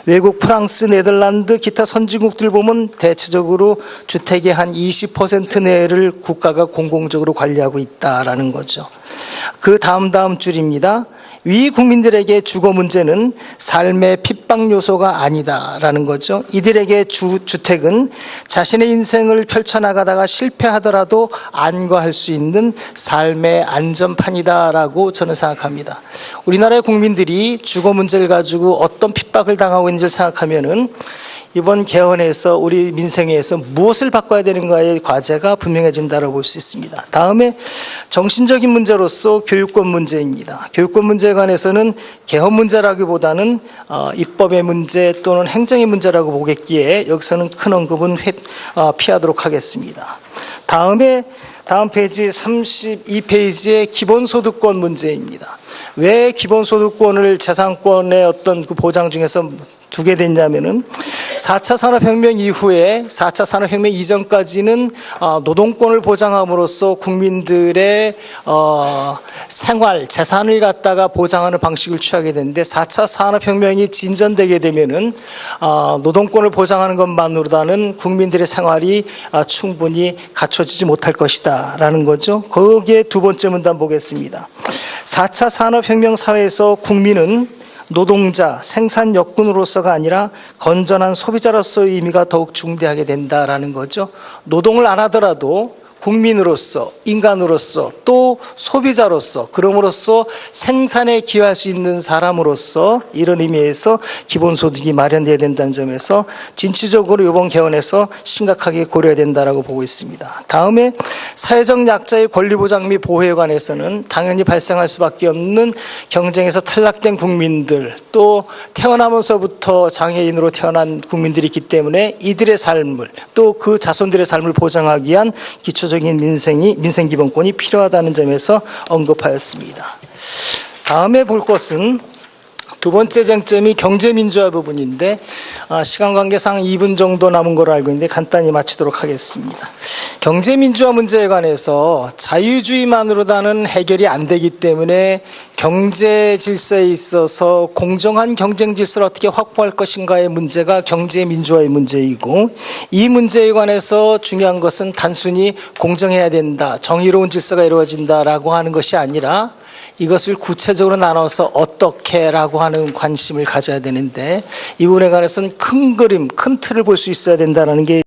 외국 프랑스, 네덜란드, 기타 선진국들 보면 대체적으로 주택의 한 20% 내를 국가가 공공적으로 관리하고 있다라는 거죠. 그 다음 줄입니다. 위 국민들에게 주거 문제는 삶의 핍박 요소가 아니다라는 거죠. 이들에게 주택은 자신의 인생을 펼쳐나가다가 실패하더라도 안거할 수 있는 삶의 안전판이다라고 저는 생각합니다. 우리나라의 국민들이 주거 문제를 가지고 어떤 핍박을 당하고 있는지 생각하면은 이번 개헌에서 우리 민생에서 무엇을 바꿔야 되는가의 과제가 분명해진다고 볼 수 있습니다. 다음에 정신적인 문제로서 교육권 문제입니다. 교육권 문제에 관해서는 개헌 문제라기보다는 입법의 문제 또는 행정의 문제라고 보겠기에 여기서는 큰 언급은 피하도록 하겠습니다. 다음 페이지 32페이지의 기본소득권 문제입니다. 왜 기본소득권을 재산권의 어떤 그 보장 중에서 두게 됐냐면은 4차 산업혁명 이후에 4차 산업혁명 이전까지는 노동권을 보장함으로써 국민들의 생활, 재산을 갖다가 보장하는 방식을 취하게 되는데 4차 산업혁명이 진전되게 되면은 노동권을 보장하는 것만으로는 국민들의 생활이 충분히 갖춰지지 못할 것이다 라는 거죠. 거기에 두 번째 문단 보겠습니다. 4차 산업혁명 사회에서 국민은 노동자, 생산 역군으로서가 아니라 건전한 소비자로서의 의미가 더욱 중대하게 된다라는 거죠. 노동을 안 하더라도 국민으로서, 인간으로서, 또 소비자로서, 그럼으로써 생산에 기여할 수 있는 사람으로서 이런 의미에서 기본소득이 마련돼야 된다는 점에서 진취적으로 이번 개헌에서 심각하게 고려해야 된다라고 보고 있습니다. 다음에 사회적 약자의 권리 보장 및 보호에 관해서는 당연히 발생할 수밖에 없는 경쟁에서 탈락된 국민들, 또 태어나면서부터 장애인으로 태어난 국민들이 있기 때문에 이들의 삶을 또 그 자손들의 삶을 보장하기 위한 기초적인 민생기본권이 필요하다는 점에서 언급하였습니다. 다음에 볼 것은 두 번째 쟁점이 경제민주화 부분인데 시간 관계상 2분 정도 남은 걸로 알고 있는데 간단히 마치도록 하겠습니다. 경제민주화 문제에 관해서 자유주의만으로는 해결이 안 되기 때문에 경제 질서에 있어서 공정한 경쟁 질서를 어떻게 확보할 것인가의 문제가 경제민주화의 문제이고, 이 문제에 관해서 중요한 것은 단순히 공정해야 된다, 정의로운 질서가 이루어진다라고 하는 것이 아니라 이것을 구체적으로 나눠서 어떻게라고 하는 관심을 가져야 되는데, 이 부분에 관해서는 큰 그림, 큰 틀을 볼 수 있어야 된다는 게